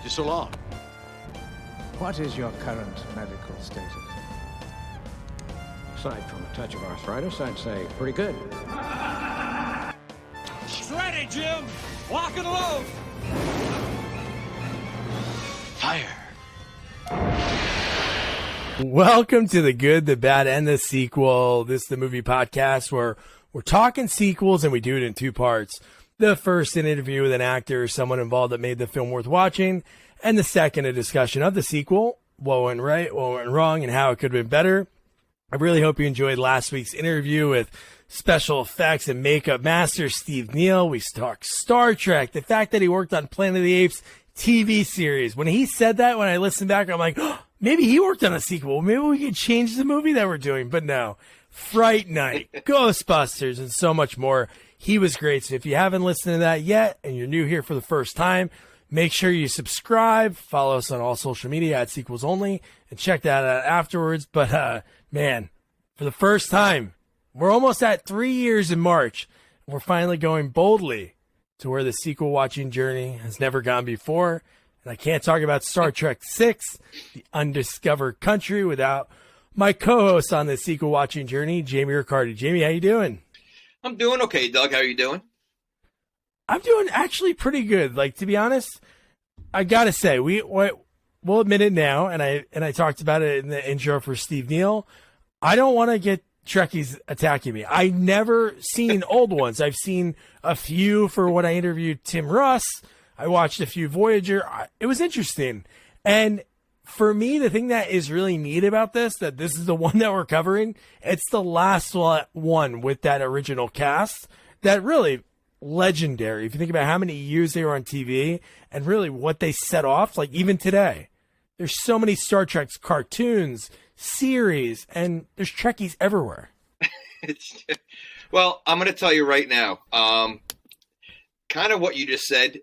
you so long. What is your current medical status? Aside from a touch of arthritis, I'd say pretty good. Ready, Jim! Lock and load! Fire. Welcome to The Good, the Bad, and the Sequel. This is the movie podcast where we're talking sequels and we do it in two parts. The first, an interview with an actor or someone involved that made the film worth watching. And the second, a discussion of the sequel, what went right, what went wrong, and how it could have been better. I really hope you enjoyed last week's interview with special effects and makeup master Steve Neal. We talked Star Trek, the fact that he worked on Planet of the Apes TV series. When he said that, when I listened back, I'm like, oh, maybe he worked on a sequel. Maybe we could change the movie that we're doing. But no, Fright Night, Ghostbusters, and so much more. He was great. So if you haven't listened to that yet and you're new here for the first time, make sure you subscribe, follow us on all social media at Sequels Only, and check that out afterwards. But, man, for the first time, we're almost at 3 years in March. We're finally going boldly to where the sequel watching journey has never gone before. And I can't talk about Star Trek VI, The Undiscovered Country, without my co-host on the sequel watching journey, Jamie Riccardi. Jamie, how you doing? I'm doing okay, Doug. How are you doing? I'm doing actually pretty good. Like, to be honest, I gotta say, we'll admit it now, and I talked about it in the intro for Steve Neal. I don't want to get Trekkies attacking me. I never seen old ones. I've seen a few for when I interviewed Tim Russ. I watched a few Voyager. It was interesting. And for me, the thing that is really neat about this, that this is the one that we're covering, it's the last one with that original cast that really legendary. If you think about how many years they were on TV and really what they set off, like even today, there's so many Star Trek cartoons, series, and there's Trekkies everywhere. Well, I'm going to tell you right now, kind of what you just said,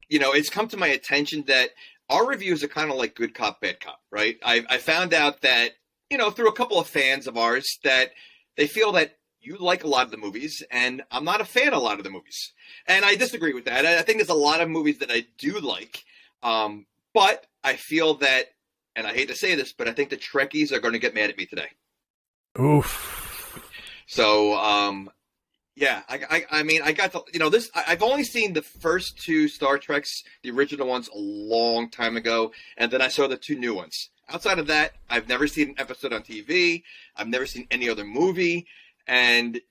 it's come to my attention that our reviews are kind of like good cop, bad cop, right? I found out that, through a couple of fans of ours, that they feel that you like a lot of the movies, and I'm not a fan of a lot of the movies. And I disagree with that. I think there's a lot of movies that I do like, but I feel that, and I hate to say this, but I think the Trekkies are going to get mad at me today. Oof. So, yeah, I mean, I got to, this, I've only seen the first two Star Treks, the original ones, a long time ago, and then I saw the two new ones. Outside of that, I've never seen an episode on TV. I've never seen any other movie, and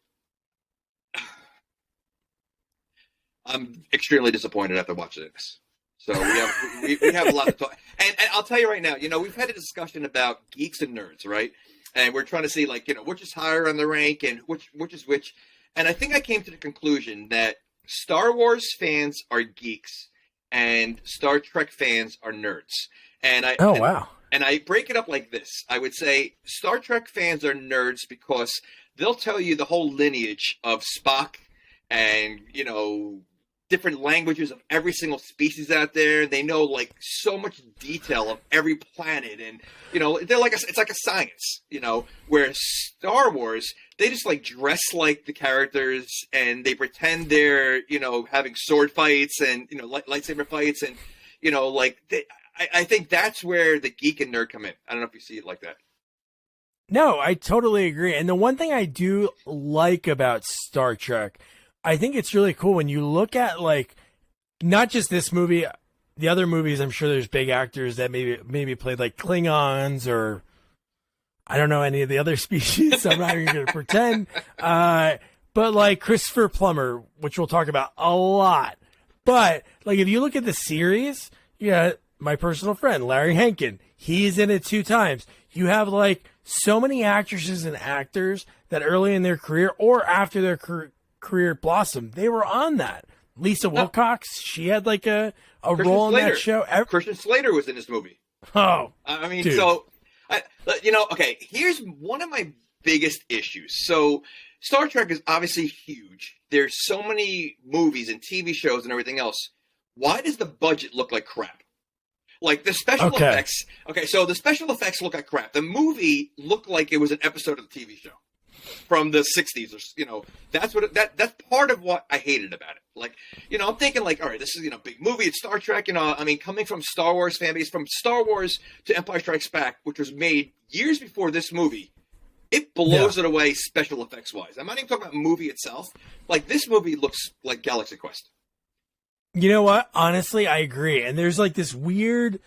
I'm extremely disappointed after watching this. So we have a lot to talk. And I'll tell you right now, we've had a discussion about geeks and nerds, right? And we're trying to see, which is higher on the rank and which is which. And I think I came to the conclusion that Star Wars fans are geeks and Star Trek fans are nerds. Wow. And I break it up like this. I would say Star Trek fans are nerds because they'll tell you the whole lineage of Spock and, different languages of every single species out there. They know so much detail of every planet, and they're it's like a science. Where Star Wars, they just dress like the characters, and they pretend they're having sword fights and lightsaber fights, and I think that's where the geek and nerd come in. I don't know if you see it like that. No, I totally agree. And the one thing I do like about Star Trek, I think it's really cool when you look at not just this movie, the other movies. I'm sure there's big actors that maybe played Klingons or I don't know any of the other species. So I'm not even going to pretend. But Christopher Plummer, which we'll talk about a lot. But if you look at the series, you got my personal friend Larry Henkin. He's in it 2 times. You have so many actresses and actors that early in their career or after their career blossomed, they were on that. Lisa Wilcox, she had a role in that show. Christian Slater was in this movie. Oh, I mean, dude. So, okay, here's one of my biggest issues. So Star Trek is obviously huge. There's so many movies and TV shows and everything else. Why does the budget look like crap? The special effects. Okay, so the special effects look like crap. The movie looked like it was an episode of the TV show. from the 60s, or that's that's part of what I hated about it. Like, I'm thinking like, all right, this is big movie, it's Star Trek, I mean, coming from Star Wars fan base, from Star Wars to Empire Strikes Back, which was made years before this movie, it blows it away special effects wise. I'm not even talking about the movie itself. Like, this movie looks like Galaxy Quest. You know what? Honestly, I agree. And there's like this weird,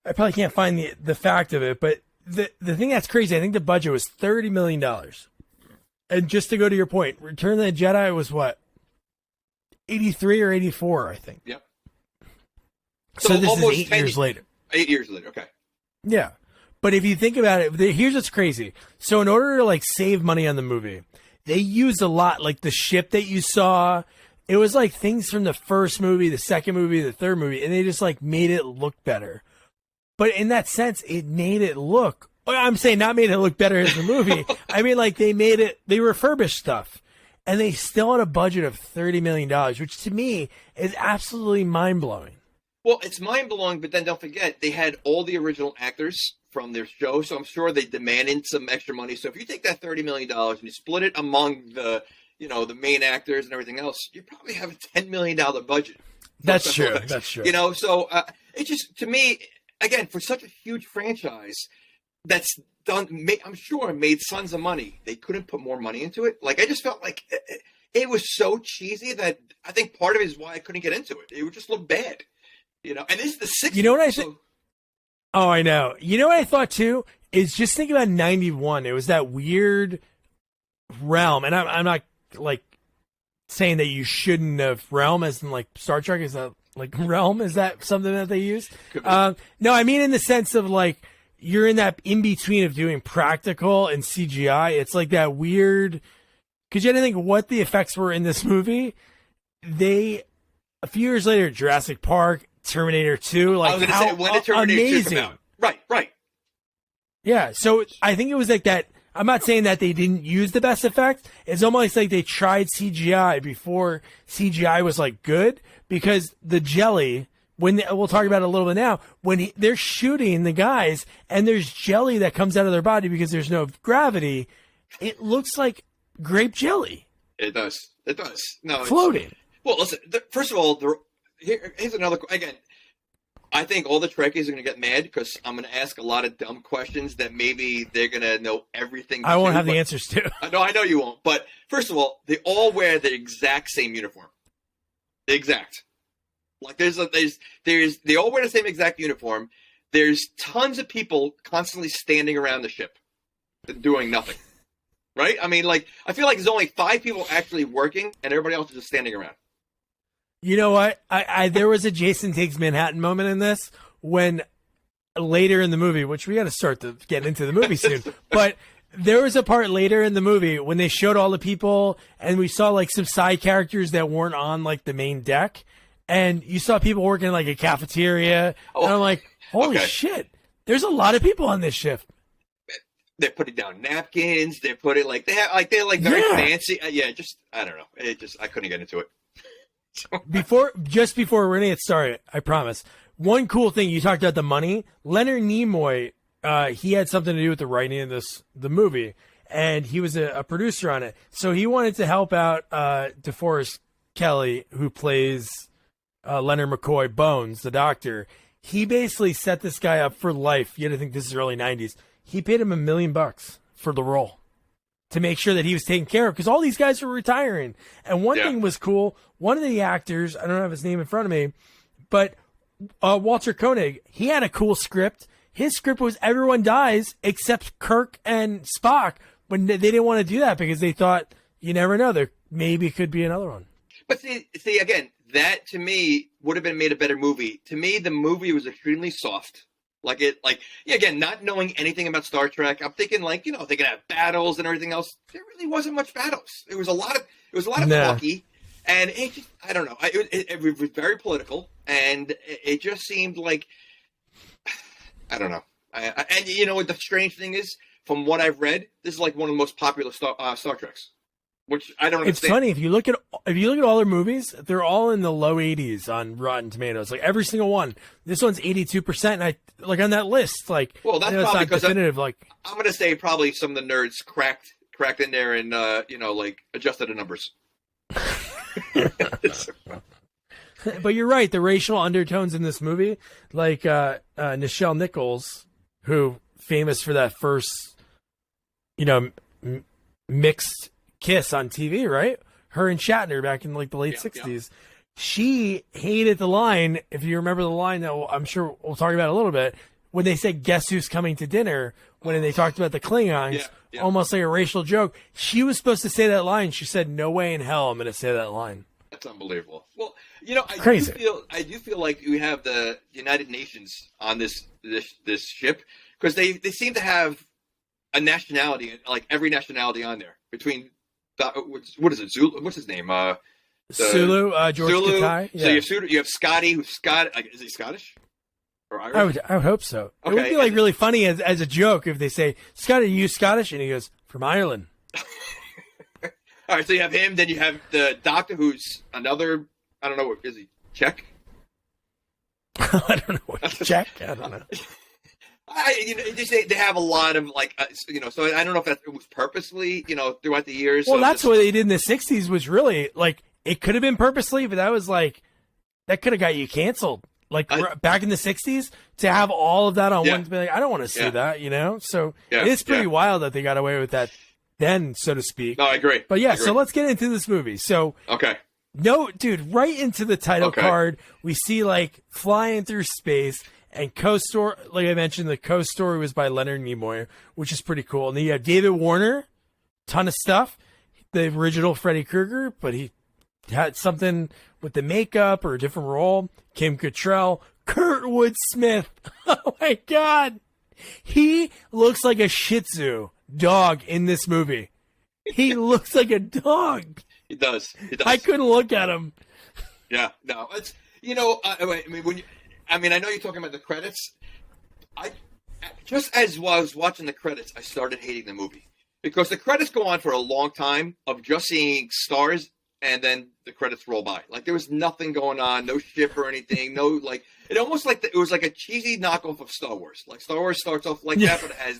I probably can't find the fact of it, but the thing that's crazy, I think the budget was $30 million. And just to go to your point, Return of the Jedi was what? 83 or 84, I think. Yep. So this is 8 years later. 8 years later, okay. Yeah. But if you think about it, here's what's crazy. So in order to like save money on the movie, they used a lot, like the ship that you saw. It was like things from the first movie, the second movie, the third movie, and they just like made it look better. But in that sense, it made it look, I'm saying not made it look better as a movie. I mean, like they refurbished stuff, and they still had a budget of $30 million, which to me is absolutely mind-blowing. Well, it's mind-blowing, but then don't forget, they had all the original actors from their show, so I'm sure they demanded some extra money. So if you take that $30 million and you split it among the main actors and everything else, you probably have a $10 million budget. That's true. That's true. So it just, to me, again, for such a huge franchise that's done, I'm sure made tons of money, they couldn't put more money into it. Like, I just felt like it was so cheesy that I think part of it is why I couldn't get into it. It would just look bad, and this is the 60s. You know what I think? Oh, I know. You know what I thought too? Is just think about 91. It was that weird realm, and I'm not like saying that you shouldn't have realm as in like Star Trek. Is that like realm? Is that something that they use? No, I mean in the sense of like you're in that in between of doing practical and CGI. It's like that weird. Because you had to think what the effects were in this movie. A few years later, Jurassic Park, Terminator 2, like I was going to say, when did Terminator amazing. 2 come out? Right. Yeah, so I think it was like that. I'm not saying that they didn't use the best effects. It's almost like they tried CGI before CGI was like good, because the jelly, we'll talk about it a little bit now, when they're shooting the guys and there's jelly that comes out of their body because there's no gravity, it looks like grape jelly. It does. No, floating. Well, listen, first of all, here's another, again, I think all the Trekkies are going to get mad because I'm going to ask a lot of dumb questions that maybe they're going to know everything. I won't have the answers to. No, I know you won't. But first of all, they all wear the exact same uniform. The exact. Like they all wear the same exact uniform. There's tons of people constantly standing around the ship doing nothing. Right? I mean, like, I feel like there's only 5 people actually working and everybody else is just standing around. You know what? There was a Jason Takes Manhattan moment in this when later in the movie, which we got to start to get into the movie soon, but there was a part later in the movie when they showed all the people and we saw like some side characters that weren't on like the main deck, and you saw people working in like a cafeteria. And I'm like, holy shit, there's a lot of people on this ship. They're putting down napkins. They're putting they're very fancy. I don't know. I couldn't get into it. Before we're gonna get started, I promise. One cool thing, you talked about the money. Leonard Nimoy, he had something to do with the writing of the movie, and he was a producer on it. So he wanted to help out DeForest Kelly, who plays Leonard McCoy, Bones, the doctor. He basically set this guy up for life. You had to think this is early 90s. He paid him $1 million for the role to make sure that he was taken care of, because all these guys were retiring. And one thing was cool. One of the actors, I don't have his name in front of me, but Walter Koenig, he had a cool script. His script was everyone dies except Kirk and Spock, when they didn't want to do that because they thought, you never know, there maybe could be another one. But see again, that to me would have been made a better movie. To me, the movie was extremely soft. Again, not knowing anything about Star Trek, I'm thinking they're gonna have battles and everything else. There really wasn't much battles. It was a lot of talky, and it just, I don't know. It was very political, and it just seemed like, I don't know. And you know what the strange thing is? From what I've read, this is like one of the most popular Star Treks. Which I don't understand. It's funny if you look at all their movies, they're all in the low 80s on Rotten Tomatoes. Like every single one. This one's 82%, and I like on that list. Like, well, that's probably not because definitive. I'm going to say probably some of the nerds cracked cracked in there and like adjusted the numbers. But you're right. The racial undertones in this movie, like Nichelle Nichols, who famous for that first, mixed kiss on TV, right? Her and Shatner back in like the late 60s. Yeah. She hated the line. If you remember the line that I'm sure we'll talk about a little bit, when they said, "Guess who's coming to dinner?" When they talked about the Klingons, almost like a racial joke. She was supposed to say that line. She said, "No way in hell I'm going to say that line." That's unbelievable. Well, Crazy. I do feel like we have the United Nations on this ship because they seem to have a nationality, like every nationality on there between what is it? Zulu? What's his name? Sulu, George Zulu. Katai. Yeah. So you have Scotty, who's Scott. Is he Scottish or Irish? I would hope so. Okay. It would be like really funny as a joke if they say, "Scotty, are you Scottish?" And he goes, "From Ireland." All right, so you have him. Then you have the doctor, who's another. I don't know. Is he Czech? I don't know what Czech. I don't know. They have a lot of so I don't know if that was purposely, throughout the years. Well, that's what they did in the '60s was really like it could have been purposely, but that was like that could have got you canceled. Like back in the '60s, to have all of that on one, to be like, I don't want to see that, So it's pretty wild that they got away with that then, so to speak. No, I agree. But yeah, so let's get into this movie. So no, dude, right into the title card, we see like flying through space. And co-story, like I mentioned, the co-story was by Leonard Nimoy, which is pretty cool. And then you have David Warner, ton of stuff. The original Freddy Krueger, but he had something with the makeup or a different role. Kim Cattrall, Kurtwood Smith. Oh my God. He looks like a Shih Tzu dog in this movie. He looks like a dog. He does. I couldn't look at him. Yeah, no. It's, I know you're talking about the credits. Just as I was watching the credits, I started hating the movie because the credits go on for a long time of just seeing stars, and then the credits roll by. Like there was nothing going on, no ship or anything, no it almost like it was like a cheesy knockoff of Star Wars. Like Star Wars starts off like that, but it has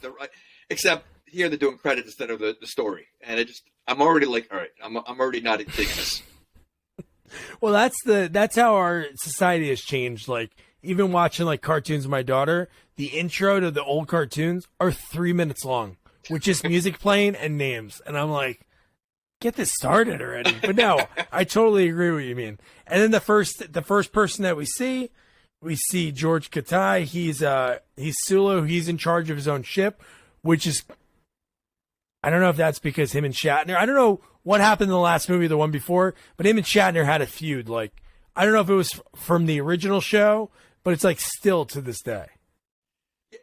except here they're doing credits instead of the story, and I'm already like, all right, I'm already not digging this. Well, that's how our society has changed. Like. Even watching like cartoons with my daughter, the intro to the old cartoons are 3 minutes long with just music playing and names. And I'm like, get this started already. But no, I totally agree with what you mean. And then the first person that we see George Katai. He's Sulu. He's in charge of his own ship, which is, I don't know if that's because him and Shatner, I don't know what happened in the last movie, the one before, but him and Shatner had a feud. Like, I don't know if it was from the original show, but it's like still to this day.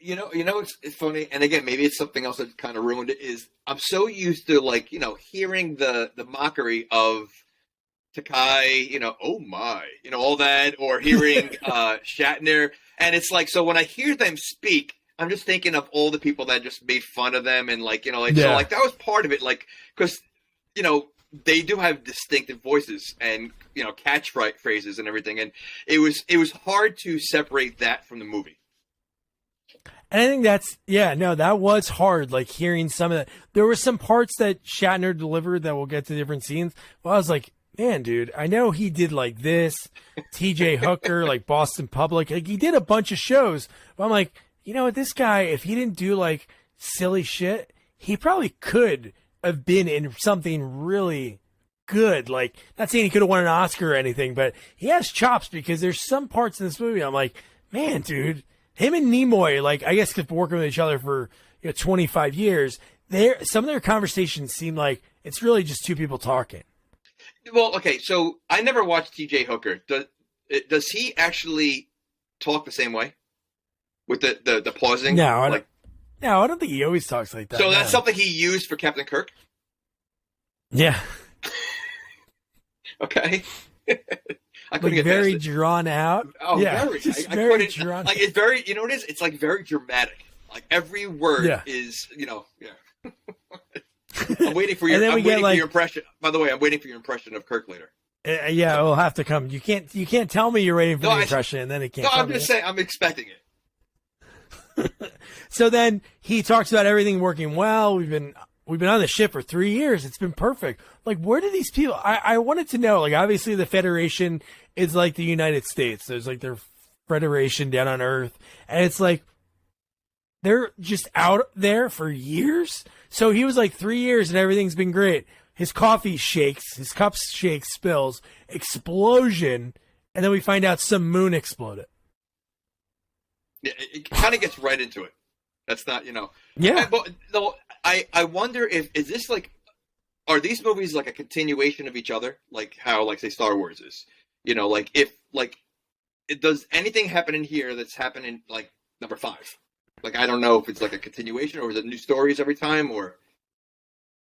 It's funny, and again, maybe it's something else that kind of ruined it. Is I'm so used to hearing the mockery of Takai, oh my, all that, or hearing Shatner, and it's like so when I hear them speak, I'm just thinking of all the people that just made fun of them, and so that was part of it, because they do have distinctive voices and catchphrases and everything, and it was hard to separate that from the movie. And I think that was hard. Like hearing some of that, there were some parts that Shatner delivered that we'll get to different scenes. But I was like, man, dude, I know he did like this, T.J. Hooker, like Boston Public, like he did a bunch of shows. But I'm like, this guy, if he didn't do like silly shit, he probably could have been in something really good. Like, not saying he could have won an Oscar or anything, but he has chops because there's some parts in this movie I'm like, man, dude, him and Nimoy, like, I guess because working with each other for 25 years, some of their conversations seem like it's really just two people talking. Well, okay, so I never watched T.J. Hooker. Does he actually talk the same way with the pausing? No, No, I don't think he always talks like that. So that's something he used for Captain Kirk? Yeah. Okay. I couldn't get very past it. Drawn out. Oh, yeah, very. Very drawn. Like it's very, what it is? It's like very dramatic. Like every word is, I'm waiting for your. I'm waiting for your impression. By the way, I'm waiting for your impression of Kirk later. Yeah, it'll have to come. You can't tell me you're waiting for the impression and then it can't. No, I'm just saying. I'm expecting it. So then he talks about everything working well. We've been we've been on the ship for 3 years. It's been perfect. Like, where do these people? I wanted to know. Like, obviously, the Federation is like the United States. There's like their Federation down on Earth, and it's like they're just out there for years. So he was like 3 years, and everything's been great. His coffee shakes, his cup shakes, spills, explosion, and then we find out some moon exploded. Yeah, it kind of gets right into it. That's not, Yeah. But though, I wonder is this like, are these movies like a continuation of each other? Like how, like, say, Star Wars is? Like if, like, does anything happen in here that's happening like number 5? Like, I don't know if it's like a continuation or is it new stories every time or.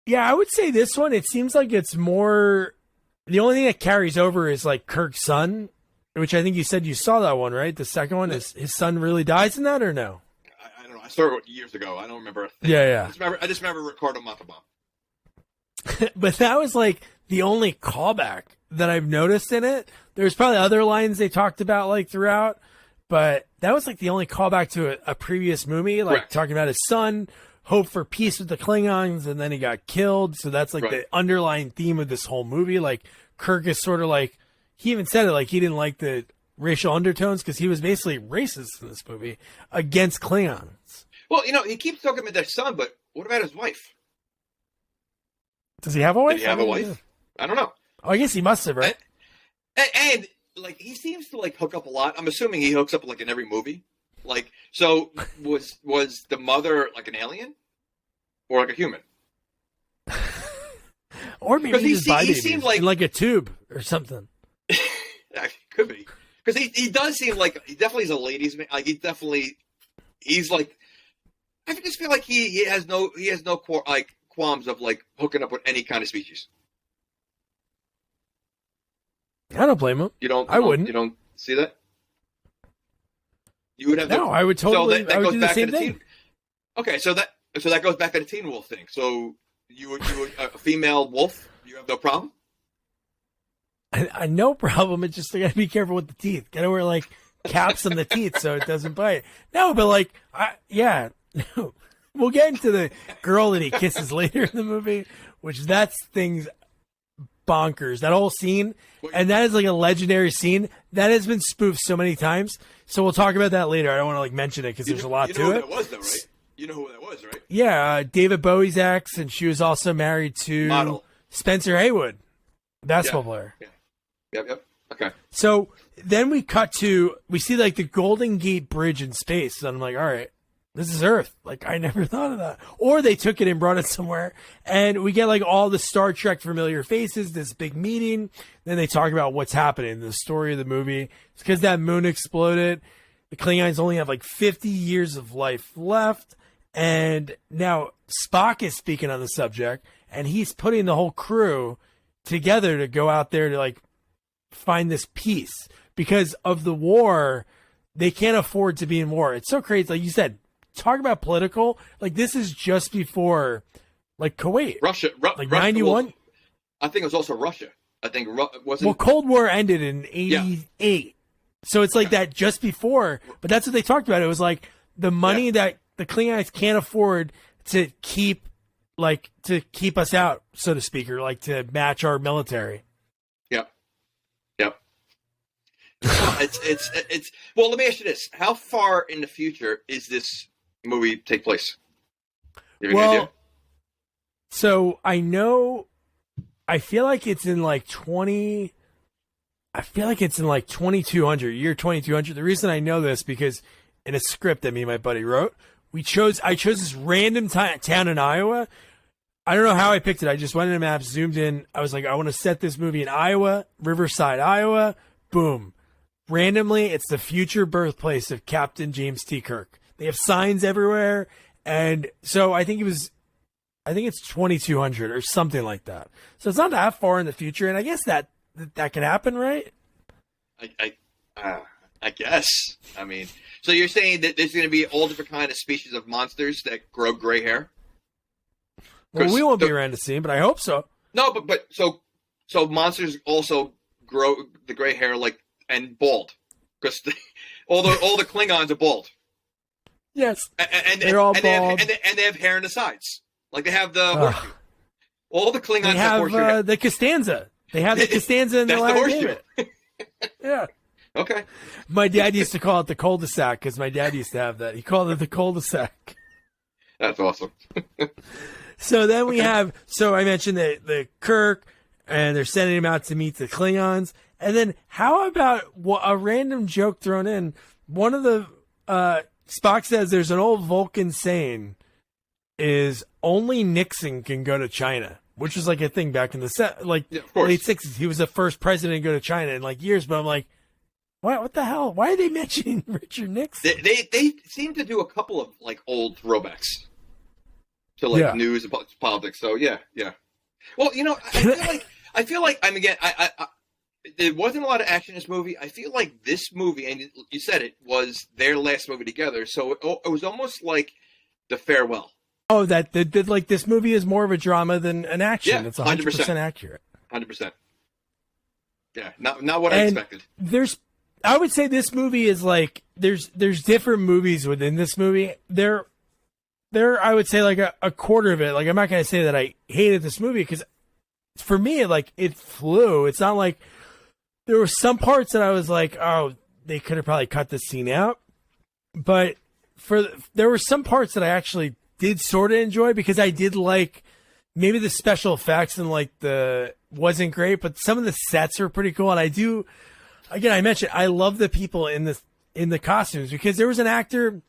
Yeah, I would say this one, it seems like it's more, the only thing that carries over is like Kirk's son, which I think you said you saw that one, right? The second one, is his son really dies in that or no? I don't know. I saw it years ago. I don't remember a thing. Yeah. I just remember Ricardo Montalban. But that was like the only callback that I've noticed in it. There's probably other lines they talked about like throughout, but that was like the only callback to a previous movie, like Correct. Talking about his son, hope for peace with the Klingons, and then he got killed. So that's like the underlying theme of this whole movie. Like Kirk is sort of like, he even said it, like he didn't like the racial undertones because he was basically racist in this movie against Klingons. Well, he keeps talking about their son, but what about his wife? Does he have a wife? Did he have a wife? I don't know. Oh, I guess he must have, right? And like, he seems to like hook up a lot. I'm assuming he hooks up like in every movie. Like, so was the mother like an alien or like a human? Or maybe he seemed like in like a tube or something. Could be, because he does seem like he definitely is a ladies' man. Like he's like, I just feel like he has no qualms of like hooking up with any kind of species. I don't blame him. I wouldn't. You don't see that? You would have no. I would totally. So I would do the same thing. Okay, so that goes back to the Teen Wolf thing. So you would a female wolf? You have no problem? I no problem. It's just I gotta be careful with the teeth. Gotta wear like caps on the teeth so it doesn't bite. No, but like, no. We'll get into the girl that he kisses later in the movie, which that's things bonkers. That whole scene, and that is like a legendary scene that has been spoofed so many times. So we'll talk about that later. I don't want to like mention it because there's a lot to it. That was though, right? You know who that was, right? Yeah, David Bowie's ex, and she was also married to Model Spencer Haywood, basketball player. Yeah. Yep. Okay. So then we see like the Golden Gate Bridge in space, and I'm like, all right, this is Earth. Like, I never thought of that. Or they took it and brought it somewhere, and we get like all the Star Trek familiar faces, this big meeting. Then they talk about what's happening, the story of the movie. It's because that moon exploded. The Klingons only have like 50 years of life left. And now Spock is speaking on the subject, and he's putting the whole crew together to go out there to like find this peace because of the war. They can't afford to be in war. It's so crazy. Like you said, talk about political. Like, this is just before like Kuwait, Russia, like 91. I think it was also Russia. I think wasn't. Well, Cold War ended in 88. Yeah. So it's like that just before, but that's what they talked about. It was like the money that the Klingons can't afford to keep us out, so to speak, or like to match our military. Yep. It's well, let me ask you this. How far in the future is this movie take place? You have any idea? So I feel like it's in like 2200, year 2200. The reason I know this because in a script that me and my buddy wrote, I chose this random town in Iowa. I don't know how I picked it. I just went into maps, zoomed in. I was like, I want to set this movie in Iowa, Riverside, Iowa. Boom. Randomly, it's the future birthplace of Captain James T. Kirk. They have signs everywhere. And so I think it's 2200 or something like that. So it's not that far in the future. And I guess that could happen, right? I guess. I mean, so you're saying that there's going to be all different kind of species of monsters that grow gray hair? Well, we won't be around to see them, but I hope so. No, but so monsters also grow the gray hair like and bald because all the Klingons are bald. Yes, and they're all bald, and they have hair on the sides. Like they have the horseshoe. All the Klingons They have horseshoe. the Costanza. They have the Costanza in the That's the horseshoe. Yeah. Okay. My dad used to call it the cul-de-sac because my dad used to have that. He called it the cul-de-sac. That's awesome. So then we have, so I mentioned the Kirk, and they're sending him out to meet the Klingons. And then how about a random joke thrown in? One of the, Spock says there's an old Vulcan saying is only Nixon can go to China, which was like a thing back in the late 60s. He was the first president to go to China in like years, but I'm like, what the hell? Why are they mentioning Richard Nixon? They seem to do a couple of like old throwbacks to like news and politics. So yeah. Well, I feel like there wasn't a lot of action in this movie. I feel like this movie, and you said it, was their last movie together. So it was almost like the farewell. Oh, that like this movie is more of a drama than an action. Yeah, it's 100% accurate. 100%. Yeah, not what I expected. I would say this movie is like there's different movies within this movie. There I would say like a quarter of it. Like I'm not gonna say that I hated this movie because for me like it flew. It's not like there were some parts that I was like, oh, they could have probably cut this scene out. But there were some parts that I actually did sort of enjoy because I did like maybe the special effects and like wasn't great, but some of the sets are pretty cool. And I do, again, I mentioned I love the people in the costumes because there was an actor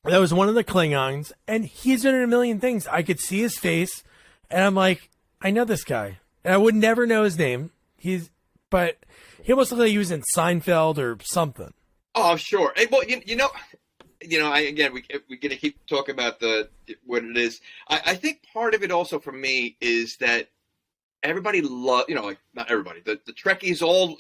that was one of the Klingons and he's been in a million things. I could see his face and I'm like, I know this guy, and I would never know his name. But he almost looked like he was in Seinfeld or something. Oh, sure. Hey, well, we're gonna keep talking about what it is. I think part of it also for me is that everybody not everybody. The Trekkies all,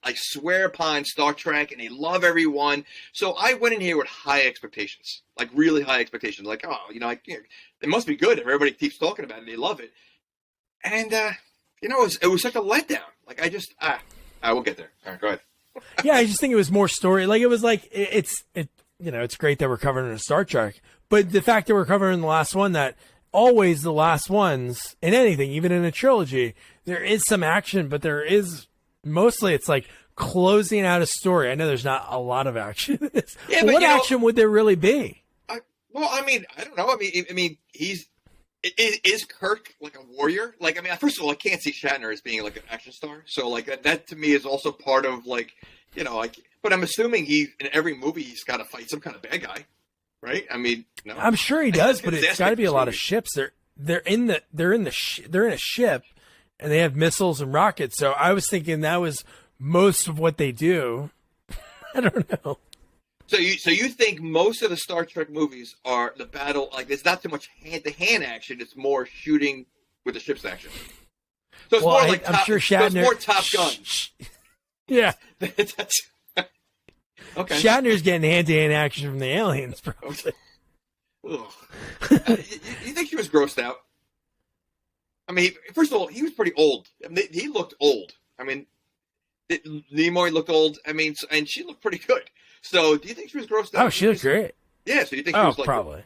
I swear upon Star Trek, and they love everyone. So I went in here with high expectations, like really high expectations. Like, it must be good if everybody keeps talking about it. They love it, and it was such a letdown. Like I will get there. All right, go ahead. Yeah, I just think it was more story. Like it was like it's great that we're covering a Star Trek, but the fact that we're covering the last one, that always the last ones in anything, even in a trilogy, there is some action, but there is mostly it's like closing out a story. I know there's not a lot of action. Yeah, but what action would there really be? I don't know. I mean, is Kirk like a warrior? Like, I mean, first of all, I can't see Shatner as being like an action star. So like that to me is also part of like, but I'm assuming in every movie he's got to fight some kind of bad guy, right? I mean, no. I'm sure he does, but it's got to be a lot of ships. They're in a ship, and they have missiles and rockets. So I was thinking that was most of what they do. I don't know. So you think most of the Star Trek movies are the battle, like there's not too much hand-to-hand action, it's more shooting with the ship's action. So it's more like I'm sure Shatner. So it's more Top Gun. Yeah. Okay. Shatner's getting hand-to-hand action from the aliens, probably. You think she was grossed out? I mean, first of all, he was pretty old. I mean, he looked old. I mean, Nimoy looked old. I mean, and she looked pretty good. So, do you think she was grossed out? Oh, she looked great. Yeah, so you think she was like... probably.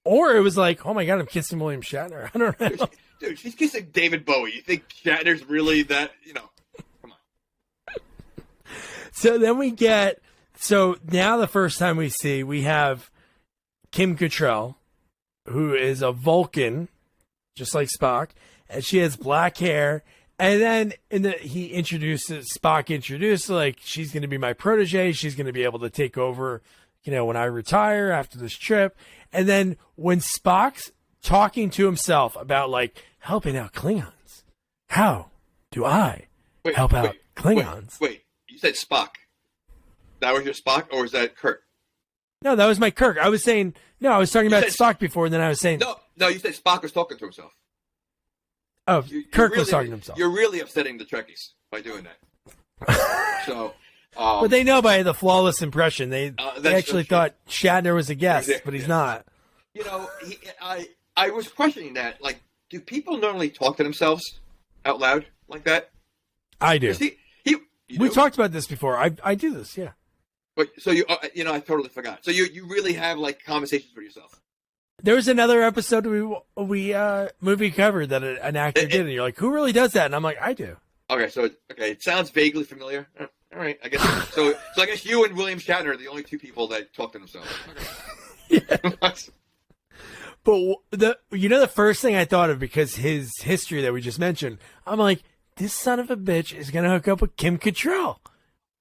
Or it was like, oh my God, I'm kissing William Shatner. I don't know. Dude, she's kissing David Bowie. You think Shatner's really that, come on. So then now the first time we have Kim Cattrall, who is a Vulcan, just like Spock, and she has black hair. And then Spock introduced, like, she's going to be my protege. She's going to be able to take over, when I retire after this trip. And then when Spock's talking to himself about, like, helping out Klingons, how do I help out Klingons? Wait, you said Spock. That was your Spock, or was that Kirk? No, that was my Kirk. I was talking about Spock before, and then I was saying... No, you said Spock was talking to himself. Oh, Kirk was talking to himself. You're really upsetting the Trekkies by doing that. So, but they know by the flawless impression. They actually thought Shatner was a guest, but he's not. I was questioning that. Like, do people normally talk to themselves out loud like that? I do. We talked about this before. I do this, yeah. But so I totally forgot. So you really have like conversations with yourself. There was another episode we movie covered that an actor did, and you're like, who really does that? And I'm like, I do. Okay, so it sounds vaguely familiar. All right, I guess so. I guess you and William Shatner are the only two people that talk to themselves. Okay. Yeah. But the first thing I thought of, because his history that we just mentioned, I'm like, this son of a bitch is gonna hook up with Kim Cattrall.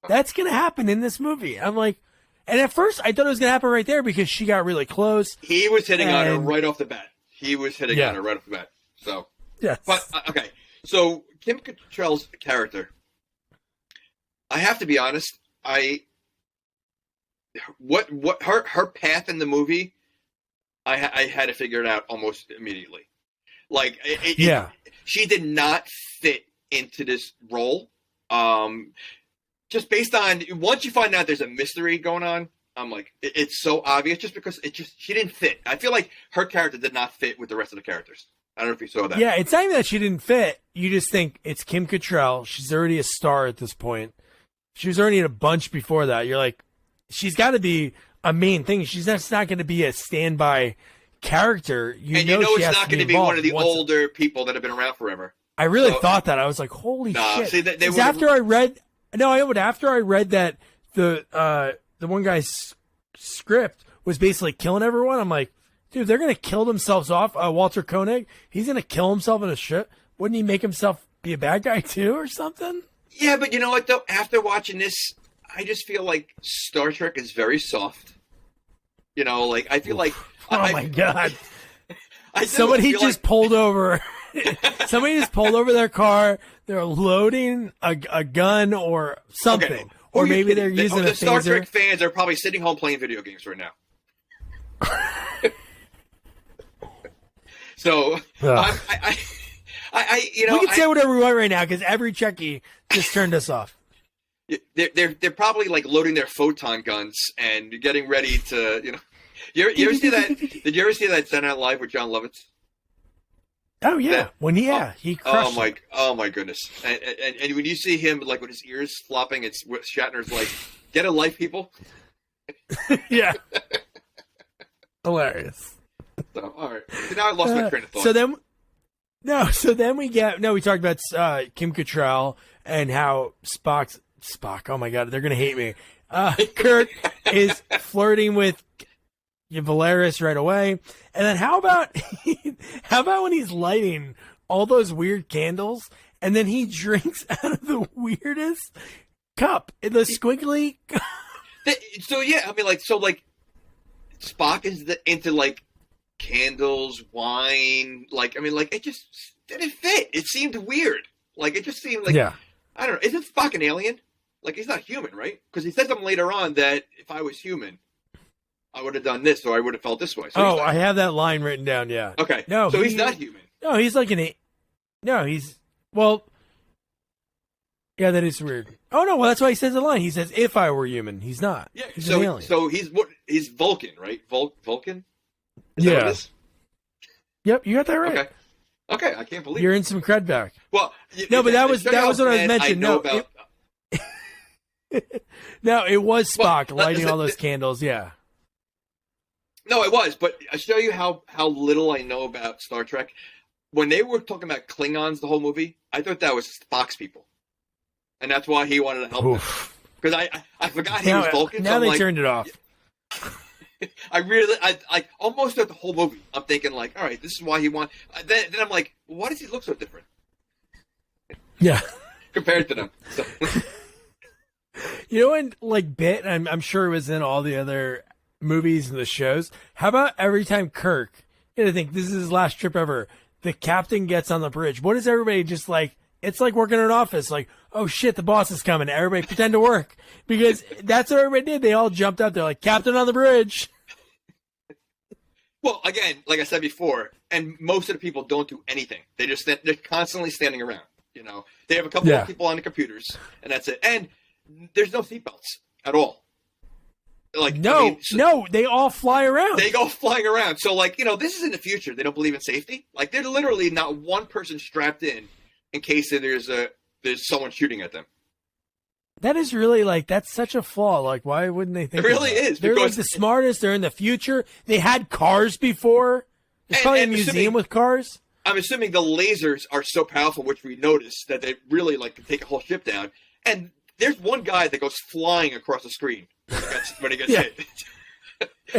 That's gonna happen in this movie. I'm like, and at first I thought it was gonna happen right there because she got really close. He was hitting on her right off the bat. On her right off the bat. So yes. But okay, so Kim Cattrall's character, I have to be honest. What her path in the movie, I had to figure it out almost immediately. Like, she did not fit into this role. Just based on, once you find out there's a mystery going on, I'm like, it's so obvious just because she didn't fit. I feel like her character did not fit with the rest of the characters. I don't know if you saw that. Yeah, it's not even that she didn't fit. You just think it's Kim Cattrall. She's already a star at this point. She was already in a bunch before that. You're like, she's got to be a main thing. She's not going to be a standby character. You know it's not going to be one of the older people that have been around forever. I really thought that. I was like, holy shit. See, after I read that the one guy's script was basically killing everyone, I'm like, dude, they're going to kill themselves off. Walter Koenig, he's going to kill himself in a ship. Wouldn't he make himself be a bad guy too or something? Yeah, but you know what, though? After watching this, I just feel like Star Trek is very soft. You know, like, I feel like... my God. Somebody just pulled over... Somebody just pulled over their car. They're loading a gun or something. Okay. Or maybe they're using a phaser. The Star Trek fans are probably sitting home playing video games right now. So, we can say whatever we want right now because every Trekkie just turned us off. They're probably like loading their photon guns and getting ready to, you know. You ever see that? Did you ever see that Saturday Night Live with John Lovitz? Oh yeah, he crushed. Oh my goodness! And when you see him like with his ears flopping, it's Shatner's like, "Get a life, people." Yeah, hilarious. So, all right, so now I lost my train of thought. So then we talked about Kim Cattrall and how Spock. Oh my God, they're gonna hate me. Kirk is flirting with Valeris right away. And then how about when he's lighting all those weird candles and then he drinks out of the weirdest cup, the squiggly. So yeah, I mean, like Spock is into like candles, wine, like, I mean, like, it just didn't fit. It seemed weird. Like, it just seemed like, I don't know. Isn't Spock an alien? Like, he's not human, right? Because he said something later on that if I was human, I would have done this, or I would have felt this way. So I have that line written down, yeah. Okay. No, so he's not human. No, he's like yeah, that is weird. Oh, no, well, that's why he says the line. He says, if I were human. He's not. Yeah, he's an alien. So he's Vulcan, right? Vulcan? Is that what it is? Yep, you got that right. Okay, I can't believe you're in some cred back. Well, no, but that was what I was mentioning. No, it was Spock lighting all those candles, yeah. No, it was, but I show you how little I know about Star Trek. When they were talking about Klingons the whole movie, I thought that was Spock's people. And that's why he wanted to help them. Because I forgot he was Vulcan. Now they turned it off. I almost throughout the whole movie, I'm thinking like, all right, this is why he wants... Then I'm like, why does he look so different? Yeah. Compared to them. So. You know, and like bit, I'm sure it was in all the other movies and the shows. How about every time Kirk, I think this is his last trip ever, the captain gets on the bridge. What is everybody just like? It's like working in an office. Like, oh shit, the boss is coming. Everybody pretend to work because that's what everybody did. They all jumped up. They're like, Captain on the bridge. Well, again, like I said before, and most of the people don't do anything. They're constantly standing around. You know, they have a couple of people on the computers, and that's it. And there's no seatbelts at all. Like no, they all fly around. They go flying around. So, like, you know, this is in the future. They don't believe in safety. Like, they're literally not one person strapped in case there's someone shooting at them. That is really like, that's such a flaw. Like, why wouldn't they think It really of that? is. They're like Because the smartest. They're in the future. They had cars before. There's probably a museum with cars. I'm assuming the lasers are so powerful, which we noticed, that they really like can take a whole ship down. And there's one guy that goes flying across the screen when he gets hit.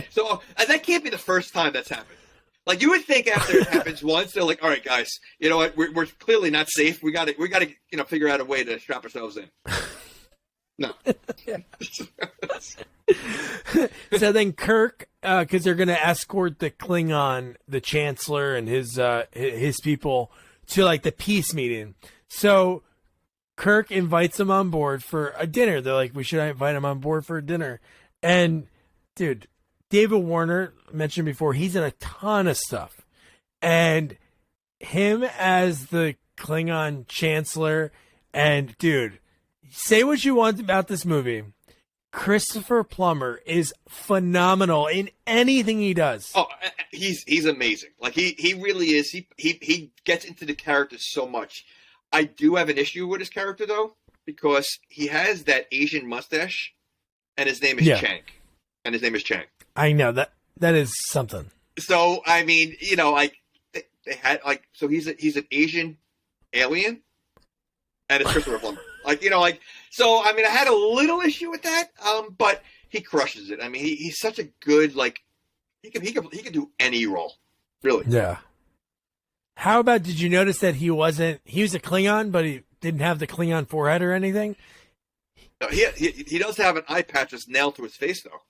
So and that can't be the first time that's happened. Like, you would think after it happens once, they're like, all right, guys, you know what? We're clearly not safe. We got to figure out a way to strap ourselves in. No. So then Kirk, because they're going to escort the Klingon, the Chancellor and his people to like the peace meeting. So Kirk invites them on board for a dinner. They're like, we should invite him on board for a dinner. And dude, David Warner, mentioned before, he's in a ton of stuff. And him as the Klingon Chancellor, and dude, say what you want about this movie, Christopher Plummer is phenomenal in anything he does. Oh, he's amazing. Like, he really is. He gets into the character so much. I do have an issue with his character, though, because he has that Asian mustache, and his name is Chang. I know that is something. So I mean, you know, like they had like, so he's an Asian alien, and it's Christopher Plummer. Like, you know, like, so I mean, I had a little issue with that, but he crushes it. I mean, he's such a good, like, he can do any role, really. Yeah. How about, did you notice that he was a Klingon, but he didn't have the Klingon forehead or anything? No, he does have an eye patch that's nailed to his face, though.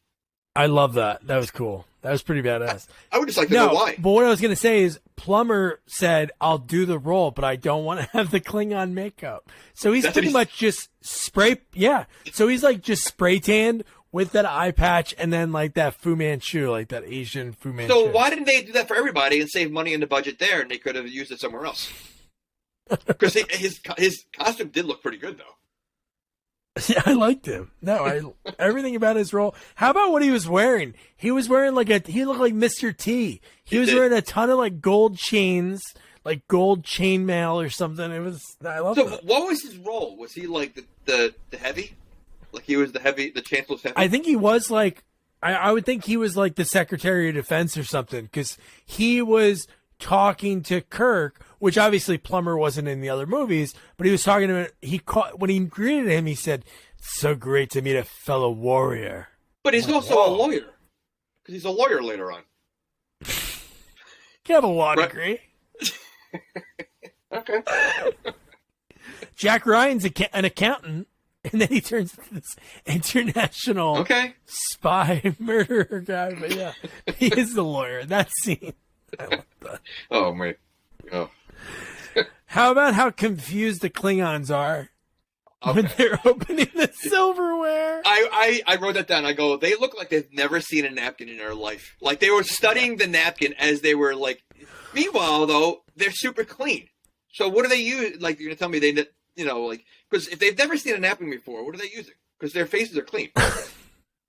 I love that. That was cool. That was pretty badass. I would just like to know why. But what I was going to say is Plummer said, I'll do the role, but I don't want to have the Klingon makeup. So he's pretty much just So he's like just spray tanned with that eye patch and then like that Fu Manchu, like that Asian Fu Manchu. So why didn't they do that for everybody and save money in the budget there, and they could have used it somewhere else? Because his costume did look pretty good, though. Yeah, I liked him. No, everything about his role. How about what he was wearing? He was wearing he looked like Mr. T. He was wearing a ton of like gold chains, like gold chainmail or something. I love it. So what was his role? Was he like the heavy? Like he was the Chancellor's heavy? I think he was like, I would think he was like the Secretary of Defense or something, because he was talking to Kirk, which obviously Plummer wasn't in the other movies, but he was talking to him. When he greeted him, he said, "It's so great to meet a fellow warrior." But he's also a lawyer, because he's a lawyer later on. You have a law degree. Okay. Jack Ryan's an accountant, and then he turns into this international spy murderer guy. But yeah, he is the lawyer. That scene. I love that. Oh, man. Oh. How about how confused the Klingons are when they're opening the silverware? I wrote that down. I go, they look like they've never seen a napkin in their life. Like they were studying the napkin as they were like. Meanwhile, though, they're super clean. So what do they use? Like, you're gonna tell me because if they've never seen a napkin before, what are they using? Because their faces are clean.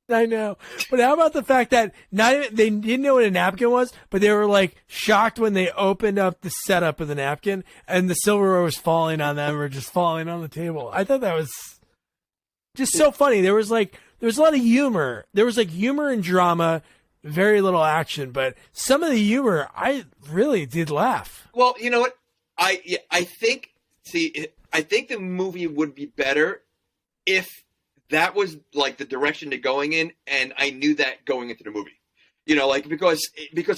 I know, but how about the fact that they didn't know what a napkin was, but they were like shocked when they opened up the setup of the napkin and the silverware was falling on them or just falling on the table. I thought that was just so funny. There was a lot of humor. There was like humor and drama, very little action, but some of the humor I really did laugh. Well, you know what? I think the movie would be better if that was like the direction they're going in, and I knew that going into the movie. You know, like because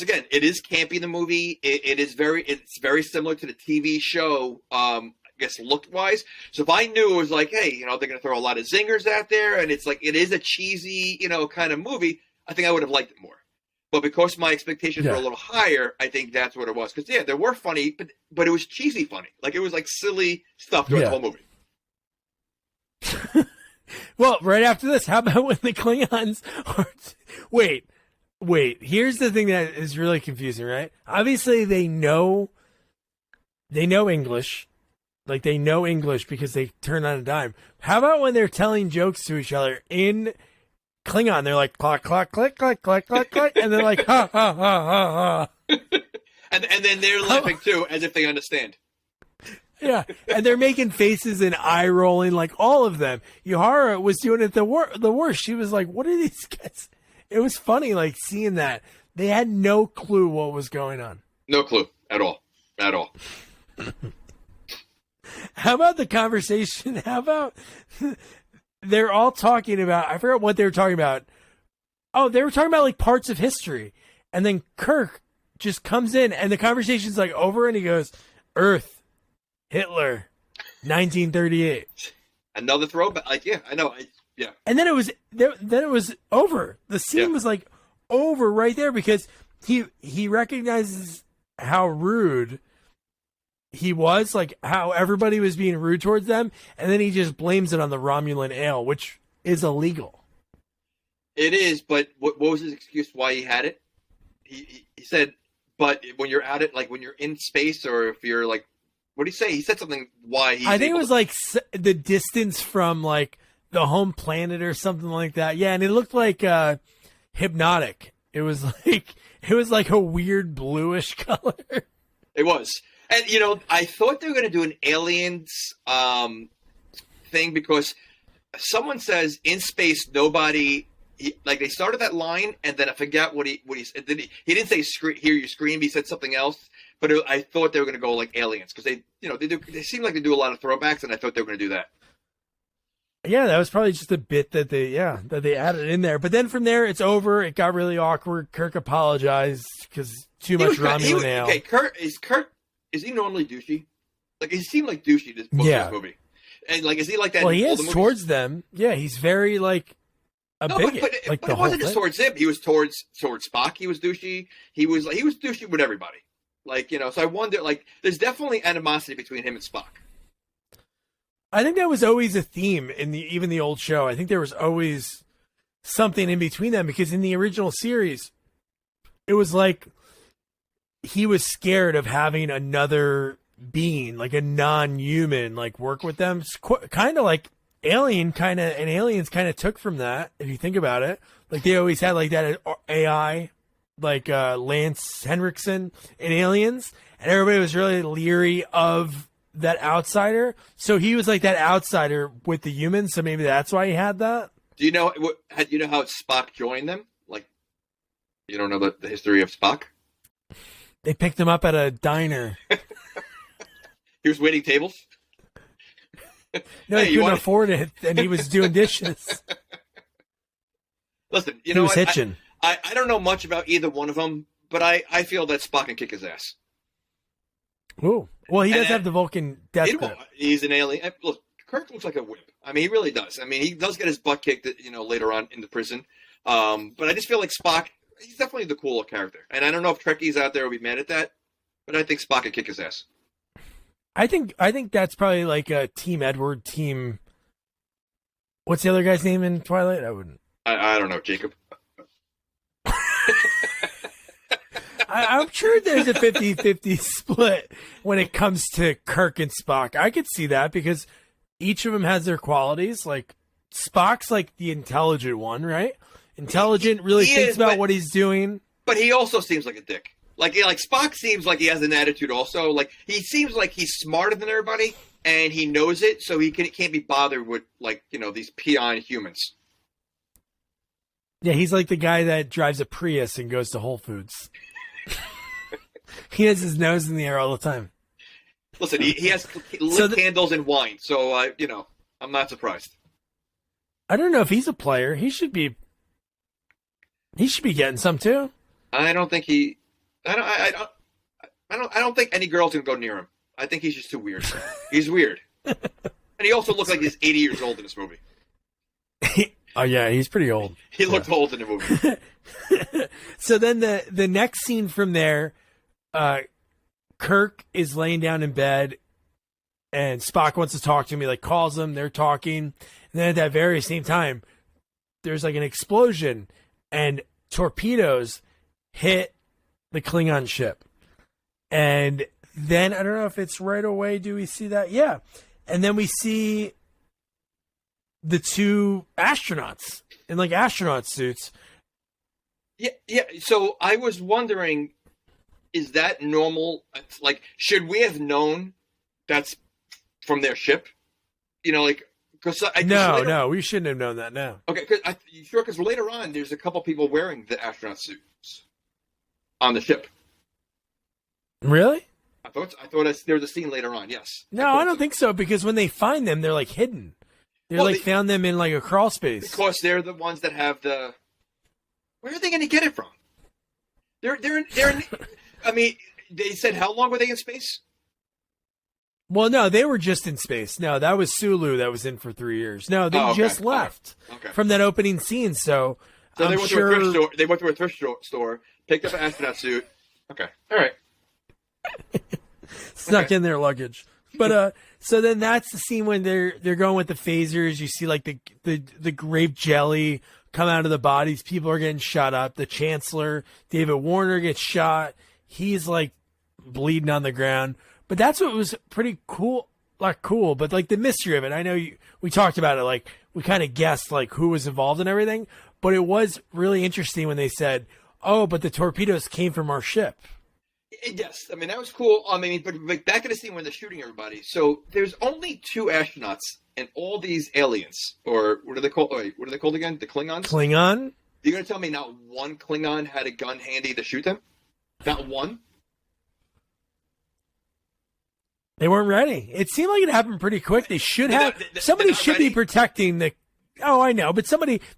again, it is campy. The movie it's very similar to the TV show. I guess look wise. So if I knew it was like, hey, you know, they're gonna throw a lot of zingers out there, and it's like it is a cheesy, you know, kind of movie, I think I would have liked it more. But because my expectations were a little higher, I think that's what it was. Because they were funny, but it was cheesy funny. Like it was like silly stuff throughout the whole movie. Well, right after this, how about when the Klingons are... Wait. Here's the thing that is really confusing, right? Obviously, they know English. Like, they know English because they turn on a dime. How about when they're telling jokes to each other in Klingon? They're like, clack, clack, click, clack, clack, clack, clack, and they're like, ha, ha, ha, ha, ha. And then they're laughing, too, as if they understand. Yeah, and they're making faces and eye rolling, like all of them. Uhura was doing it the worst. She was like, "What are these guys?" It was funny, like seeing that they had no clue what was going on. No clue at all. At all. How about the conversation? How about they're all talking about? I forgot what they were talking about. Oh, they were talking about like parts of history, and then Kirk just comes in, and the conversation's like over, and he goes, "Earth, Hitler, 1938." Another throwback. Like, yeah, I know. Yeah. And then it was over. The scene was like over right there because he recognizes how rude he was, like how everybody was being rude towards them, and then he just blames it on the Romulan ale, which is illegal. It is, but what was his excuse why he had it? He said, but when you're at it, like when you're in space, or if you're like, what did he say? He said something why he. I think it was like the distance from like the home planet or something like that. Yeah, and it looked like hypnotic. It was like a weird bluish color. It was. And, you know, I thought they were going to do an aliens thing because someone says in space, nobody, like they started that line and then I forgot what he said. He didn't say hear you scream. He said something else, but I thought they were going to go like aliens because they seem like they do a lot of throwbacks, and I thought they were going to do that. Yeah, that was probably just a bit that they added in there. But then from there, it's over. It got really awkward. Kirk apologized because too much Romulan ale. Okay, Kirk, is he normally douchey? Like, he seemed like douchey this movie. And, like, is he like that? Well, he is towards them. Yeah, he's very, like, bigot. But it wasn't just towards him. He was towards Spock. He was douchey. He was douchey with everybody. Like, you know, so I wonder, like, there's definitely animosity between him and Spock. I think that was always a theme in even the old show. I think there was always something in between them because in the original series, it was like he was scared of having another being, like a non-human, like work with them. It's kind of like Aliens kind of took from that, if you think about it. Like they always had like that AI, like Lance Henriksen in Aliens, and everybody was really leery of that outsider. So he was like that outsider with the humans, so maybe that's why he had that. Do you know how Spock joined them? Like, you don't know the history of Spock? They picked him up at a diner. He was waiting tables? No, he couldn't afford it, and he was doing dishes. Listen, he was hitching. I don't know much about either one of them, but I feel that Spock can kick his ass. Ooh. Well, he does have the Vulcan death grip. He's an alien. Look, Kirk looks like a whip. I mean, he really does. I mean, he does get his butt kicked, later on in the prison. But I just feel like Spock, he's definitely the cooler character. And I don't know if Trekkies out there will be mad at that, but I think Spock can kick his ass. I think that's probably like a Team Edward, Team... What's the other guy's name in Twilight? I wouldn't... I don't know, Jacob. I'm sure there's a 50-50 split when it comes to Kirk and Spock. I could see that because each of them has their qualities. Like, Spock's like the intelligent one, right? Intelligent, really thinks about what he's doing. But he also seems like a dick. Like Spock seems like he has an attitude also. Like, he seems like he's smarter than everybody, and he knows it, so he can't be bothered with, like, these peon humans. Yeah, he's like the guy that drives a Prius and goes to Whole Foods. He has his nose in the air all the time. Listen, he has lit candles and wine, so, I'm not surprised. I don't know if he's a player. He should be getting some too. I don't think I don't think any girls can go near him. I think he's just too weird. He's weird. And he also looked like he's 80 years old in this movie. Oh yeah, he's pretty old. He looked old in the movie. So then the next scene from there, Kirk is laying down in bed and Spock wants to talk to him. He like calls him, they're talking. And then at that very same time, there's like an explosion and torpedoes hit the Klingon ship. And then, I don't know if it's right away, do we see that? Yeah. And then we see the two astronauts in like astronaut suits. Yeah. So I was wondering, is that normal? Like, should we have known that's from their ship? You know, like because no, we shouldn't have known that. No. Okay, because later on, there's a couple people wearing the astronaut suits on the ship. Really? I thought there was a scene later on. Yes. No, I don't think so because when they find them, they're like hidden. They found them in like a crawl space. Because they're the ones that have the. Where are they going to get it from? They're in. I mean, they said how long were they in space? Well, no, they were just in space. No, that was Sulu that was in for 3 years. No, they just left from that opening scene. So they went to a thrift store. They went to a thrift store, picked up an astronaut suit. Okay, all right. Snuck in their luggage. But so then that's the scene when they're going with the phasers. You see like the grape jelly come out of the bodies. People are getting shot up. The Chancellor, David Warner, gets shot. He's like bleeding on the ground. But that's what was pretty cool. Like cool, but like the mystery of it. I know we talked about it. Like we kind of guessed like who was involved and everything. But it was really interesting when they said, "Oh, but the torpedoes came from our ship." Yes, I mean that was cool. I mean, but back in the scene when they're shooting everybody, so there's only 2 astronauts and all these aliens, or what are they called? Wait, what are they called again? The Klingons. Klingon. You're gonna tell me not one Klingon had a gun handy to shoot them? Not one. They weren't ready. It seemed like it happened pretty quick. They should have somebody should be protecting the. Oh, I know, but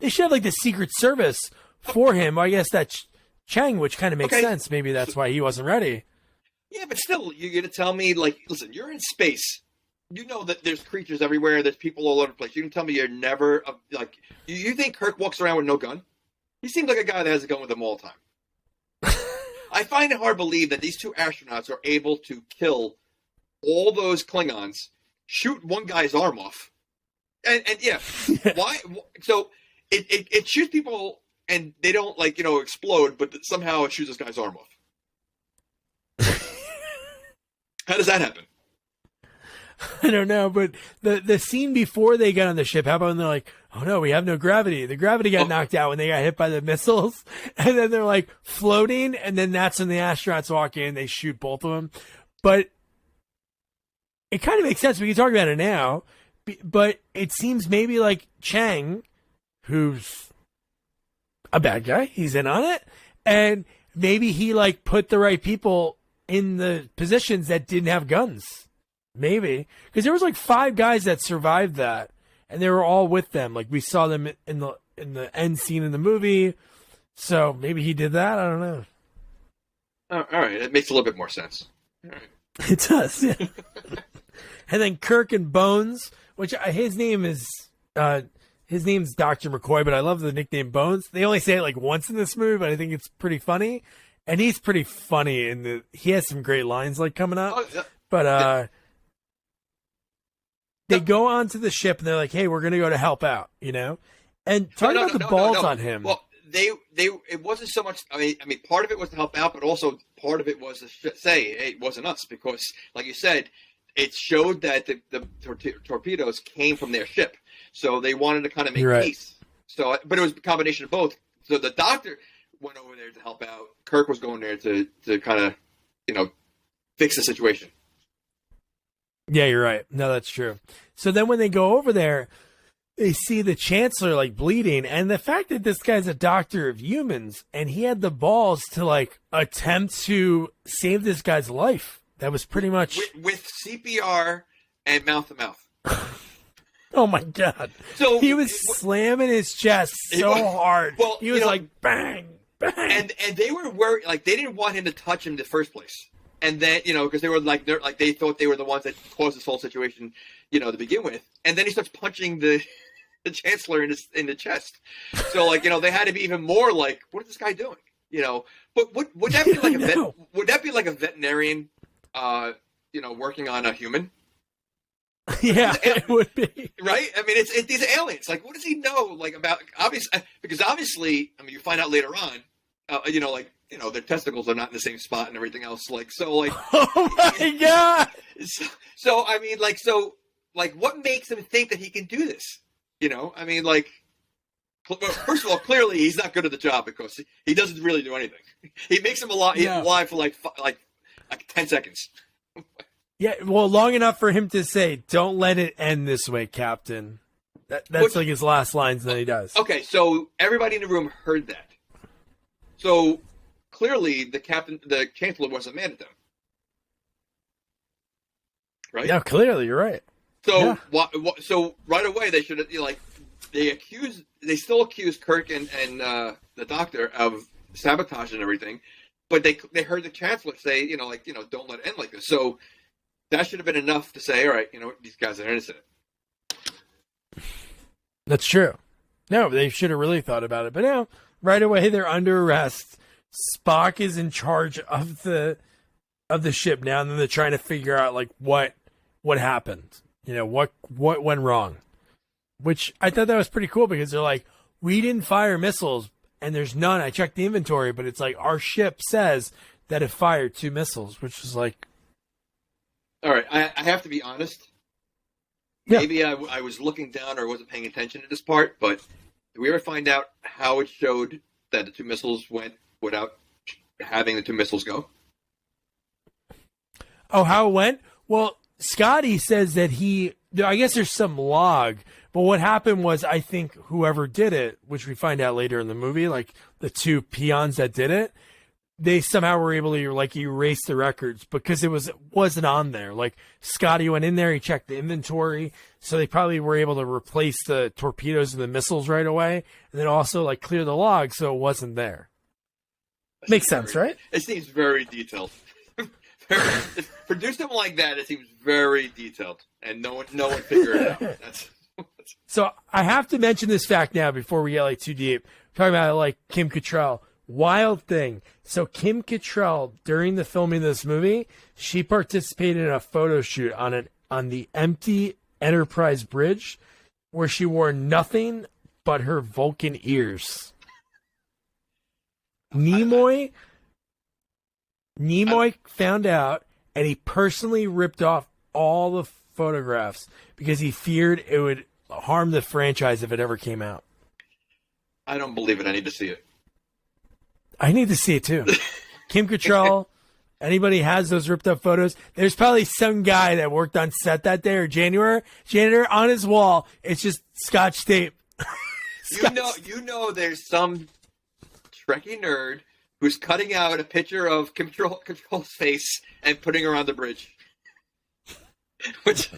they should have like the Secret Service for him. I guess that's Chang, which kind of makes sense. Maybe that's why he wasn't ready. Yeah, but still, you're going to tell me, like, listen, you're in space. You know that there's creatures everywhere. There's people all over the place. You can tell me you're never, like, you think Kirk walks around with no gun? He seems like a guy that has a gun with him all the time. I find it hard to believe that these 2 astronauts are able to kill all those Klingons, shoot one guy's arm off. And yeah, why? So it shoots people and they don't, like, explode, but somehow it shoots this guy's arm off. How does that happen? I don't know, but the scene before they got on the ship, how about when they're like, "Oh no, we have no gravity." The gravity got knocked out when they got hit by the missiles, and then they're like floating, and then that's when the astronauts walk in, they shoot both of them. But it kind of makes sense. We can talk about it now, but it seems maybe like Chang, who's a bad guy, he's in on it, and maybe he like put the right people in the positions that didn't have guns. Maybe because there was like 5 guys that survived that, and they were all with them. Like we saw them in the end scene in the movie. So maybe he did that. I don't know. All right, it makes a little bit more sense. All right. It does. Yeah. And then Kirk and Bones, which his name's Dr. McCoy, but I love the nickname Bones. They only say it like once in this movie, but I think it's pretty funny. And he's pretty funny he has some great lines like coming up. But they go onto the ship and they're like, "Hey, we're going to go to help out," And talk about the balls on him. Well, it wasn't so much. I mean, part of it was to help out, but also part of it was to say, "Hey, it wasn't us," because, like you said, it showed that the torpedoes came from their ship, so they wanted to kind of make peace. So, but it was a combination of both. So the doctor went over there to help out. Kirk was going there to kind of, fix the situation. Yeah, you're right. No, that's true. So then when they go over there, they see the Chancellor like bleeding, and the fact that this guy's a doctor of humans and he had the balls to like attempt to save this guy's life. That was pretty much with CPR and mouth to mouth. Oh my God! So he was slamming his chest so hard. Well, he was like bang, bang, and they were worried. Like they didn't want him to touch him in the first place. And then, because they were like they thought they were the ones that caused this whole situation, to begin with. And then he starts punching the Chancellor in the chest. So they had to be even more like, what is this guy doing? But would that be like would that be like a veterinarian, working on a human? Yeah, it would be. Right? I mean, it's these aliens. Like, what does he know? Like about because obviously, I mean, you find out later on, their testicles are not in the same spot and everything else. Like, so, like, oh my God. So, I mean, what makes him think that he can do this? I mean, first of all, clearly he's not good at the job because he doesn't really do anything. He makes him alive for like 10 seconds. Yeah, well, long enough for him to say, "Don't let it end this way, Captain." That's like his last lines that he does. Okay, so everybody in the room heard that. So clearly, the chancellor wasn't mad at them, right? Yeah, clearly, you're right. So, so right away they should have they still accuse Kirk and the Doctor of sabotage and everything, but they heard the chancellor say, don't let it end like this. So that should have been enough to say, all right, these guys are innocent. That's true. No, they should have really thought about it. But now, right away, they're under arrest. Spock is in charge of the ship now, and then they're trying to figure out like what happened. What went wrong. Which I thought that was pretty cool because they're like, we didn't fire missiles, and there's none. I checked the inventory, but it's like our ship says that it fired 2 missiles, which is like. All right, I have to be honest. Yeah. Maybe I was looking down or wasn't paying attention to this part, but did we ever find out how it showed that the 2 missiles went without having the 2 missiles go? Oh, how it went? Well, Scotty says that I guess there's some log, but what happened was I think whoever did it, which we find out later in the movie, like the 2 peons that did it, they somehow were able to like erase the records because it wasn't on there. Like Scotty went in there, he checked the inventory, so they probably were able to replace the torpedoes and the missiles right away, and then also like clear the log so it wasn't there. Makes sense, right? It seems very detailed. Produce them like that, it seems very detailed, and no one figured it out. That's... So I have to mention this fact now before we get like too deep. We're talking about like Kim Cattrall. Wild thing. So Kim Cattrall, during the filming of this movie, she participated in a photo shoot on the empty Enterprise bridge where she wore nothing but her Vulcan ears. Nimoy found out, and he personally ripped off all the photographs because he feared it would harm the franchise if it ever came out. I don't believe it. I need to see it. I need to see it too. Kim Cattrall, anybody has those ripped up photos? There's probably some guy that worked on set that day or janitor on his wall. It's just Scotch tape. You know, there's some Trekkie nerd who's cutting out a picture of Kim Cattrall's face and putting her on the bridge. Which...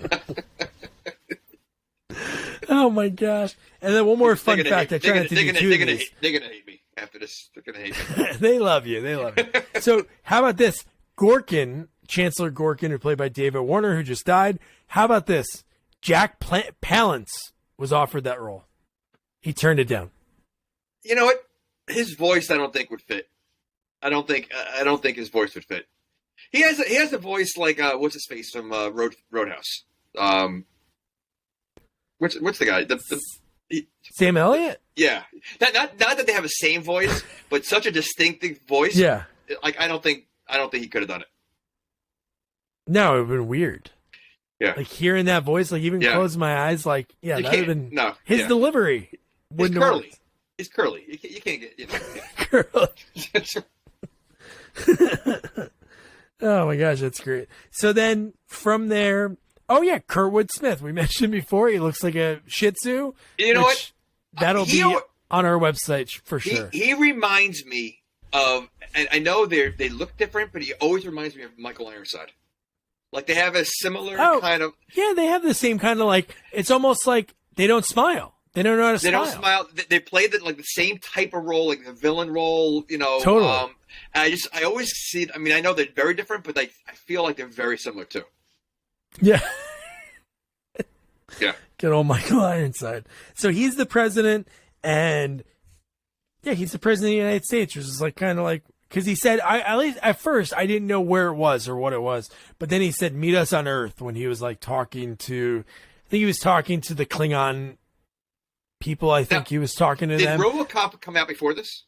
Oh my gosh! And then one more fun fact. I try not to do 2 of these. They're gonna hate me after this. They're gonna hate me. They love you. They love you. So how about this? Gorkin, Chancellor Gorkin, who played by David Warner, who just died. How about this? Jack Palance was offered that role. He turned it down. You know what? His voice, I don't think would fit. I don't think his voice would fit. He has a voice like what's his face from Roadhouse. What's the guy? Sam Elliott? Yeah. Not that they have the same voice, but such a distinctive voice. Yeah. Like I don't think he could have done it. No, it would have been weird. Yeah. Like hearing that voice, like even close my eyes, like that would have been his delivery. It's curly. It's curly. You can't get curly. Oh my gosh, that's great. So then from there, Kurtwood Smith. We mentioned before, he looks like a Shih Tzu. You know what? That'll be on our website for sure. He reminds me of, and I know they look different, but he always reminds me of Michael Ironside. Like they have a similar kind of. Yeah, they have the same kind of like. It's almost like they don't smile. They don't know how to smile. They don't smile. They play the same type of role, like the villain role. Totally. I always see. I mean, I know they're very different, but I feel like they're very similar too. Yeah. Yeah. Good old Michael Ironside. So he's the president, and he's the president of the United States, which is like kind of like, because he said, at least at first, I didn't know where it was or what it was, but then he said, meet us on Earth, when he was like talking to the Klingon people. I think he was talking to them. Did RoboCop come out before this?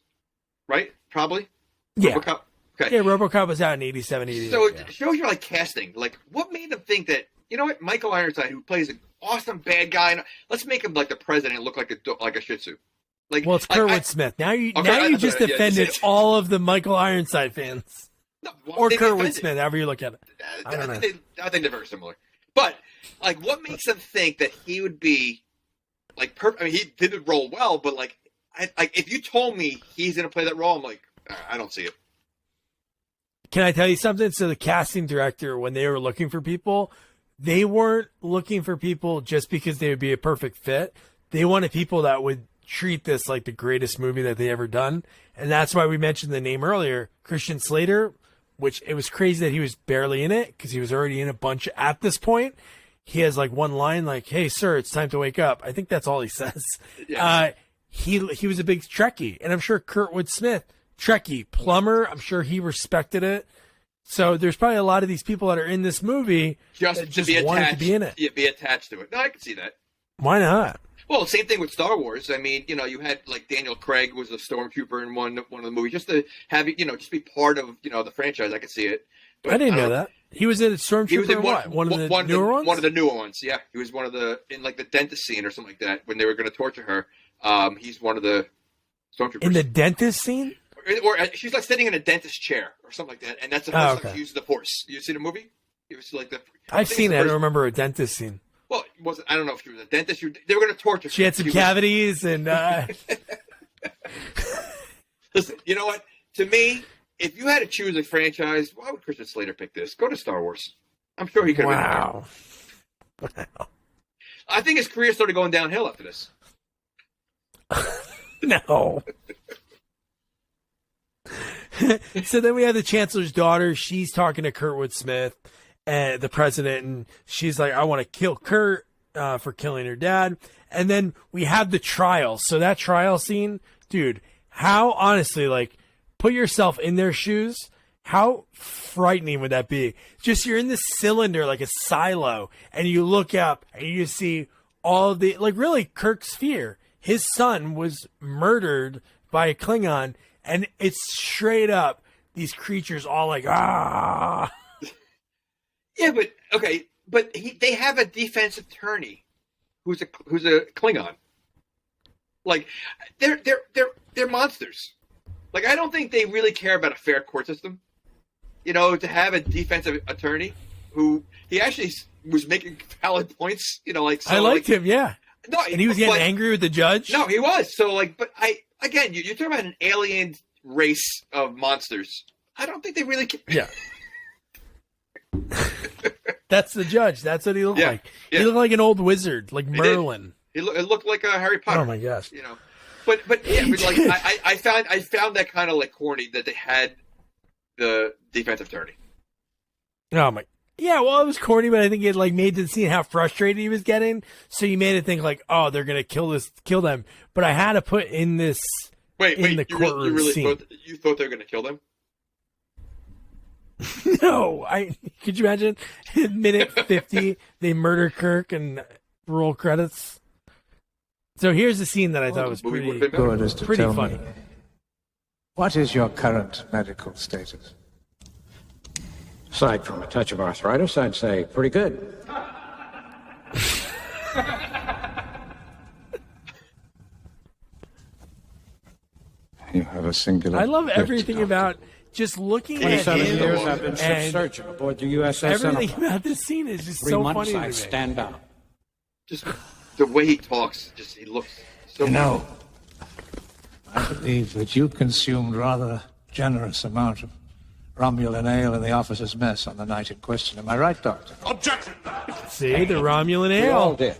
Right? Probably? Yeah. RoboCop? Okay. Yeah, RoboCop was out in 87, 88. So it shows you like casting. Like, what made them think that, you know what, Michael Ironside, who plays an awesome bad guy, let's make him like the president and look like a Shih Tzu. Like, well, it's Kurtwood Smith. Now you just offended all of the Michael Ironside fans. No, Or they Kurtwood offended. Smith, however you look at it. I don't know. I think they're very similar. But like, what makes them think that he would be like perfect? I mean, he did the role well, but like, if you told me he's going to play that role, I'm like, I don't see it. Can I tell you something? So the casting director, when they were looking for people, they weren't looking for people just because they would be a perfect fit. They wanted people that would treat this like the greatest movie that they ever done. And that's why we mentioned the name earlier, Christian Slater, which it was crazy that he was barely in it because he was already in a bunch at this point. He has like one line like, "Hey, sir, it's time to wake up." I think that's all he says. Yeah. He was a big Trekkie, and I'm sure Kurtwood Smith, Trekkie, plumber, I'm sure he respected it. So there's probably a lot of these people that are in this movie that just be wanted attached, to be in it. Yeah, be attached to it. No, I can see that. Why not? Well, same thing with Star Wars. I mean, you had like Daniel Craig was a stormtrooper in one of the movies, just to have just be part of the franchise. I could see it. But I didn't know that. He was in a stormtrooper. He was in one of the newer ones. One of the newer ones. Yeah, he was in like the dentist scene or something like that when they were going to torture her. He's one of the stormtroopers In the dentist scene? or she's like sitting in a dentist chair or something like that, and that's the first time she uses the Force. You see the movie? It was like I've seen it. I don't remember a dentist scene. Well, I don't know if she was a dentist. They were going to torture her. She had some cavities and. Listen, you know what? To me, if you had to choose a franchise, why would Christian Slater pick this? Go to Star Wars. I'm sure he could have. Wow. I think his career started going downhill after this. No. So then we have the Chancellor's daughter. She's talking to Kurtwood Smith, and the president, and she's like, "I want to kill Kurt for killing her dad." And then we have the trial. So that trial scene, dude, how honestly, like, put yourself in their shoes. How frightening would that be? Just you're in this cylinder, like a silo, and you look up and you see all of the, like, really Kirk's fear. His son was murdered by a Klingon, and it's straight up these creatures all like, ah. Yeah, but okay, but they have a defense attorney who's a Klingon. Like, they're monsters. Like, I don't think they really care about a fair court system. To have a defensive attorney who he actually was making valid points. I liked him, yeah. No, and he was getting angry with the judge. No, he was. So, but you're talking about an alien race of monsters. I don't think they really care. Yeah. That's the judge. That's what he looked like. Yeah. He looked like an old wizard, like Merlin. It looked like a Harry Potter. Oh my gosh. But yeah, but like I found that kind of like corny that they had the defensive attorney. Oh my. Yeah, well, it was corny, but I think it like made the scene how frustrated he was getting. So you made it think like, oh, they're gonna kill them. But I had to put in this. In the courtroom scene. You thought they were gonna kill them? No, could you imagine? Minute 50, they murder Kirk and roll credits. So here's the scene that I thought was pretty good as to pretty tell funny. me, what is your current medical status? Aside from a touch of arthritis, I'd say pretty good. You have a singular. I love gift, everything Doctor. about just looking at 27 him. years I've been ship and surgeon aboard the USS everything Enterprise. about this scene is just 3 so months funny to I me. stand out. Just the way he talks, he looks so. I believe that you consumed rather a generous amount of Romulan ale in the officers' mess on the night in question. Am I right, Doctor? Objection! See, the Romulan We all ale. did.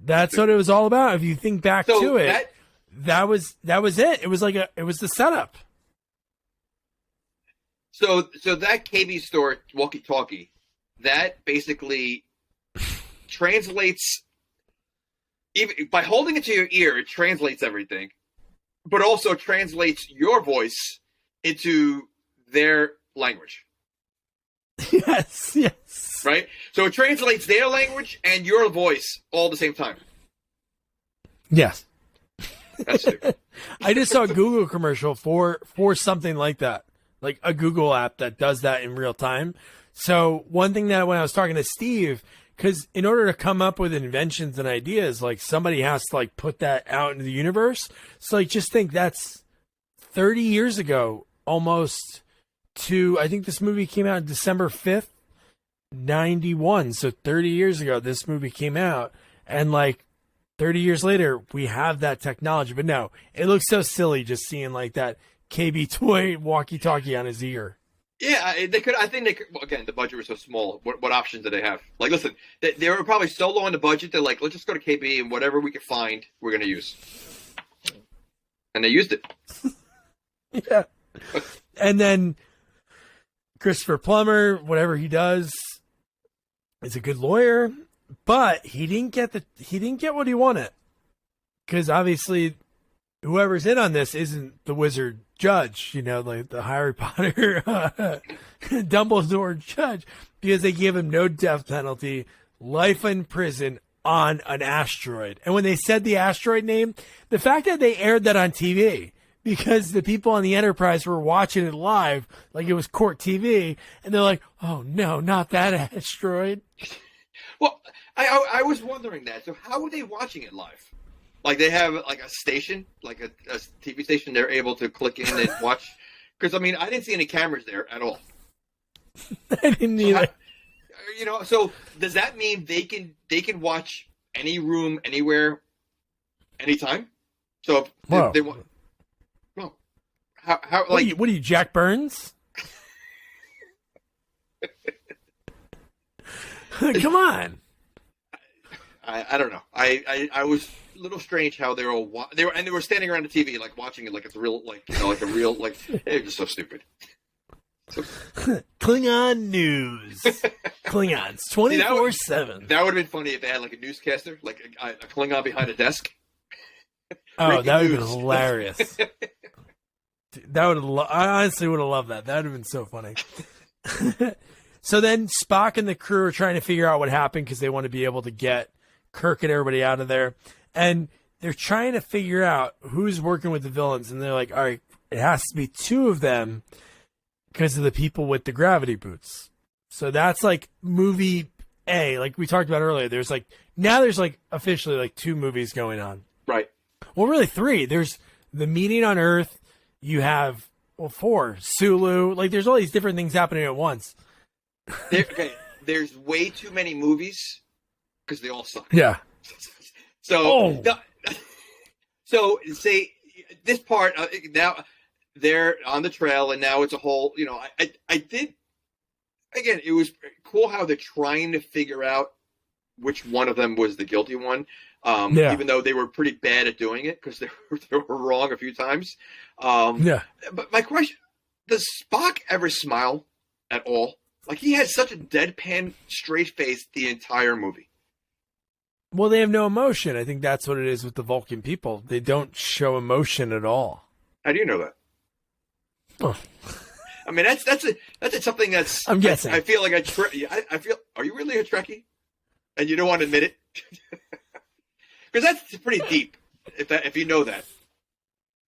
That's what it was all about. If you think back So to it, that was it. It was it was the setup. So that KB store walkie-talkie, that basically translates. Even by holding it to your ear, it translates everything, but also translates your voice into their language. Yes. Right? So it translates their language and your voice all at the same time. Yes. That's stupid. I just saw a Google commercial for something like that, like a Google app that does that in real time. So one thing that when I was talking to Steve, because in order to come up with inventions and ideas, like somebody has to like put that out into the universe. So like just think that's 30 years ago, almost to, I think this movie came out December 5th, 91. So 30 years ago, this movie came out. And like 30 years later, we have that technology. But no, it looks so silly just seeing like that KB toy walkie-talkie on his ear. Yeah, they could. I think they could. Well, again, the budget was so small. What options did they have? Like, listen, they were probably so low on the budget. They're like, let's just go to KB and whatever we can find, we're going to use. And they used it. Yeah. And then Christopher Plummer, whatever he does, is a good lawyer, but he didn't get what he wanted, because obviously whoever's in on this isn't the wizard judge, like the Harry Potter Dumbledore judge, because they give him no death penalty, life in prison on an asteroid. And when they said the asteroid name, the fact that they aired that on TV, because the people on the Enterprise were watching it live, like it was court TV, and they're like, oh no, not that asteroid. Well, I was wondering that. So how are they watching it live? Like they have like a station, like a TV station they're able to click in and watch? Because, I mean, I didn't see any cameras there at all. I didn't either. So does that mean they can watch any room, anywhere, anytime? So if they want... Well, how like... What are you, Jack Burns? Come on. I don't know. I was a little strange how they were standing around the TV like watching it like it's real, like like a real, like they're just so stupid. Klingon news. Klingons 24/7. That would have been funny if they had like a newscaster, like a Klingon behind a desk. Oh, that would have been hilarious. That I honestly would have loved that. That would have been so funny. So then Spock and the crew are trying to figure out what happened, because they want to be able to get Kirk and everybody out of there. And they're trying to figure out who's working with the villains. And they're like, all right, it has to be two of them because of the people with the gravity boots. So that's like movie A, like we talked about earlier. There's officially like two movies going on. Right. Well, really three. There's the meeting on Earth. You have, four. Sulu. Like there's all these different things happening at once. There's way too many movies because they all suck. Yeah. So say this part now they're on the trail, and now it's a whole. I did. Again, it was cool how they're trying to figure out which one of them was the guilty one. Even though they were pretty bad at doing it because they were wrong a few times. But my question: does Spock ever smile at all? Like, he had such a deadpan, straight face the entire movie. Well, they have no emotion. I think that's what it is with the Vulcan people. They don't show emotion at all. How do you know that? Oh. I mean, that's something that's... I'm guessing. I feel like I feel... Are you really a Trekkie? And you don't want to admit it? Because that's pretty deep, if you know that.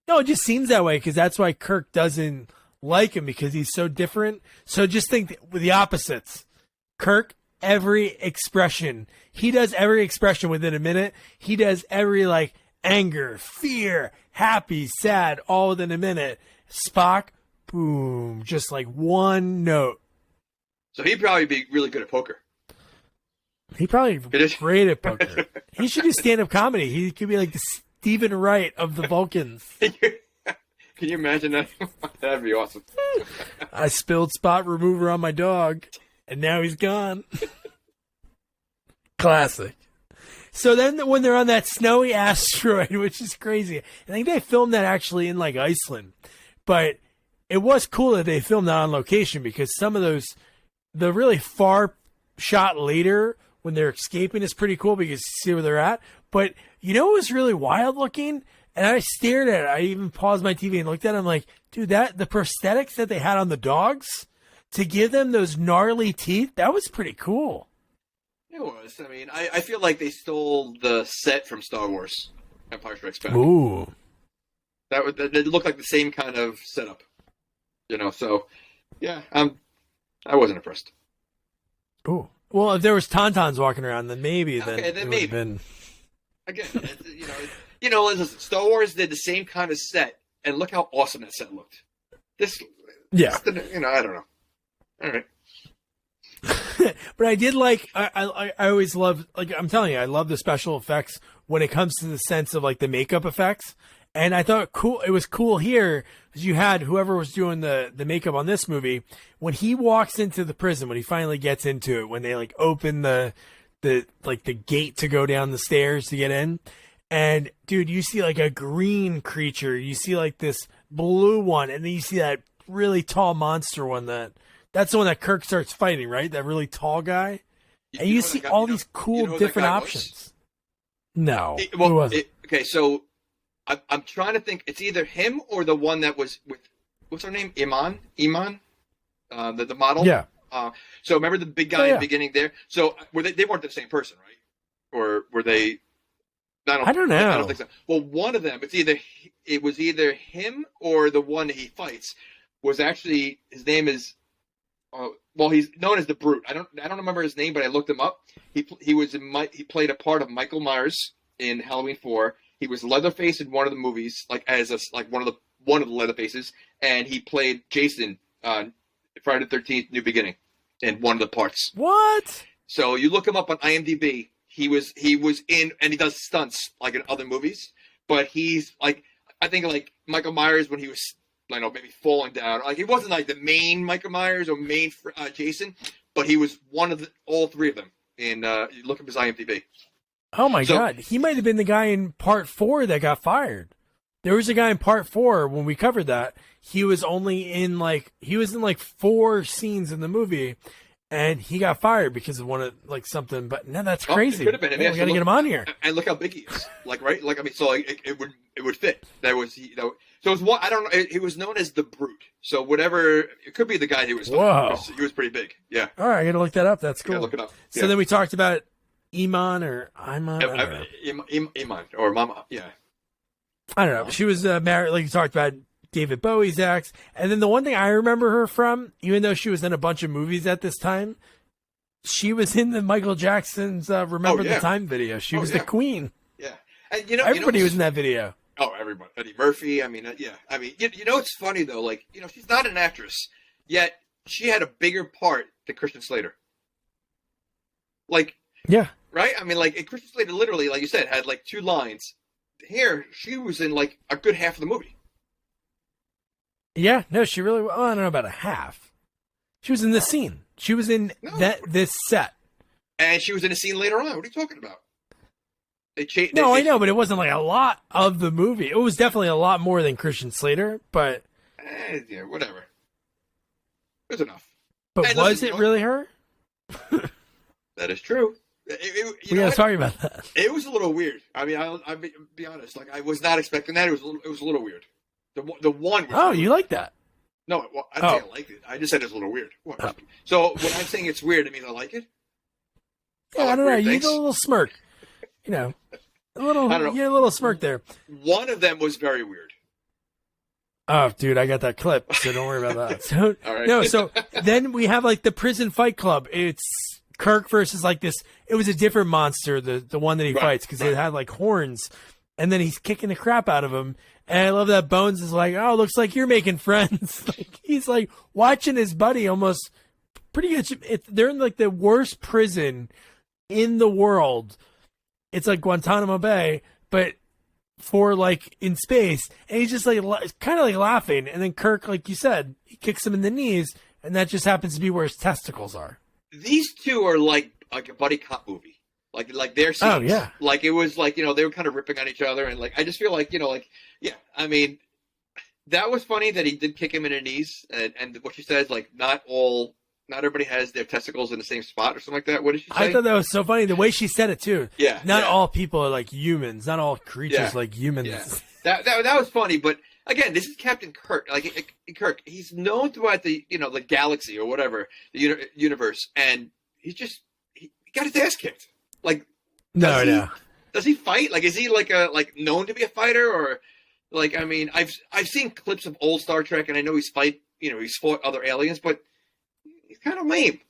No, it just seems that way, because that's why Kirk doesn't like him, because he's so different. So just think with the opposites. Kirk, every expression. He does every expression within a minute. He does every, like, anger, fear, happy, sad, all within a minute. Spock, boom, just like one note. So he'd probably be really good at poker. He probably great at poker. He should do stand-up comedy. He could be like the Stephen Wright of the Vulcans. Can you imagine that? That'd be awesome. I spilled spot remover on my dog, and now he's gone. Classic. So then when they're on that snowy asteroid, which is crazy, I think they filmed that actually in like Iceland. But it was cool that they filmed that on location, because some of those, the really far shot later when they're escaping is pretty cool because you see where they're at. But you know what was really wild looking? And I stared at it. I even paused my TV and looked at it. I'm like, dude, the prosthetics that they had on the dogs to give them those gnarly teeth, that was pretty cool. It was. I mean, I feel like they stole the set from Star Wars, Empire Strikes Back. Ooh. That looked like the same kind of setup. So, yeah, I wasn't impressed. Ooh. Well, if there was Tauntauns walking around, then maybe. Then it would have been... Again, listen, Star Wars did the same kind of set, and look how awesome that set looked. This Yeah. You know, I don't know. All right. But I did like, I always love, like, I'm telling you, I love the special effects when it comes to the sense of like the makeup effects. And I thought it was cool here because you had whoever was doing the makeup on this movie, when he walks into the prison, when he finally gets into it, when they like open the gate to go down the stairs to get in. And dude, you see like a green creature, you see like this blue one, and then you see that really tall monster one that's the one that Kirk starts fighting, right? That really tall guy. And you see all these cool different options. No. Okay, so I'm trying to think. It's either him or the one that was with, what's her name? Iman? The model? Yeah. So remember the big guy in the beginning there? So were they weren't the same person, right? Or were they? I don't know. I don't think so. Well, one of them, it was either him or the one that he fights was actually, his name is, he's known as the Brute. I don't remember his name, but I looked him up. He played a part of Michael Myers in Halloween 4. He was Leatherface in one of the movies, like one of the Leatherfaces, and he played Jason on Friday the 13th New Beginning in one of the parts. What? So you look him up on IMDb. He was in, and he does stunts like in other movies, but he's like, I think like Michael Myers when he was, I don't know, maybe falling down. Like he wasn't like the main Michael Myers or main Jason, but he was one of all three of them. And you look up his IMDb. Oh my God, he might have been the guy in part 4 that got fired. There was a guy in part 4 when we covered that. He was in like 4 scenes in the movie, and he got fired because of one of like something. But no, that's crazy. It could have been. We got to get him on here. And look how big he is. Like right, like I mean, so like, it would fit. That was So it was one. I don't know. It was known as the Brute. So whatever, it could be the guy who was. Whoa. He was pretty big. Yeah. All right, I got to look that up. That's cool. Yeah, look it up. So then we talked about Iman or Iman. Iman or Mama. Yeah. I don't know. She was married, like you talked about, David Bowie's ex. And then the one thing I remember her from, even though she was in a bunch of movies at this time, she was in the Michael Jackson's Remember the Time video. She was the queen. Yeah. And everybody was in that video. Oh, everybody. Eddie Murphy. I mean, yeah. I mean, you know, it's funny though. Like, you know, she's not an actress, yet she had a bigger part than Christian Slater. Like, yeah. Right? I mean, like, Christian Slater literally, like you said, had like 2 lines. Here, she was in like a good half of the movie. Yeah, no, she really. I don't know about a half. She was in this scene. She was in this set, and she was in a scene later on. What are you talking about? I know, but it wasn't like a lot of the movie. It was definitely a lot more than Christian Slater, but yeah, whatever. It was enough. But was it really her? That is true. We gotta talk about that. It was a little weird. I mean, I'll be honest. Like, I was not expecting that. It was a little weird. The one. Was you like that? No, well, I didn't say I liked it. I just said it's a little weird. So when I'm saying it's weird, it means I like it. Yeah, I don't know. You get a little smirk. You know, a little smirk there. One of them was very weird. Oh, dude, I got that clip, so don't worry about that. So, all right. No, so then we have like the prison fight club. It's Kirk versus like this. It was a different monster, the one that he fights, because it had like horns, and then he's kicking the crap out of him. And I love that Bones is like, oh, looks like you're making friends. Like, he's like watching his buddy almost pretty good. They're in like the worst prison in the world. It's like Guantanamo Bay, but for like in space. And he's just like kind of like laughing. And then Kirk, like you said, he kicks him in the knees, and that just happens to be where his testicles are. These two are like a buddy cop movie. Like their scenes. Oh, yeah. Like it was like, you know, they were kind of ripping on each other, and like I just feel like, you know, like, yeah, I mean, that was funny that he did kick him in the knees, and what she says, like, not everybody has their testicles in the same spot or something like that. What did she say? I thought that was so funny the way she said it too. Yeah. Not all people are like humans. Not all creatures like humans. Yeah. That was funny, but again, this is Captain Kirk. Like Kirk, he's known throughout the, you know, the galaxy or whatever, the universe, and he got his ass kicked. Like, does he fight? Like, is he like known to be a fighter, or like, I mean, I've seen clips of old Star Trek, and I know he's fought other aliens, but he's kind of lame.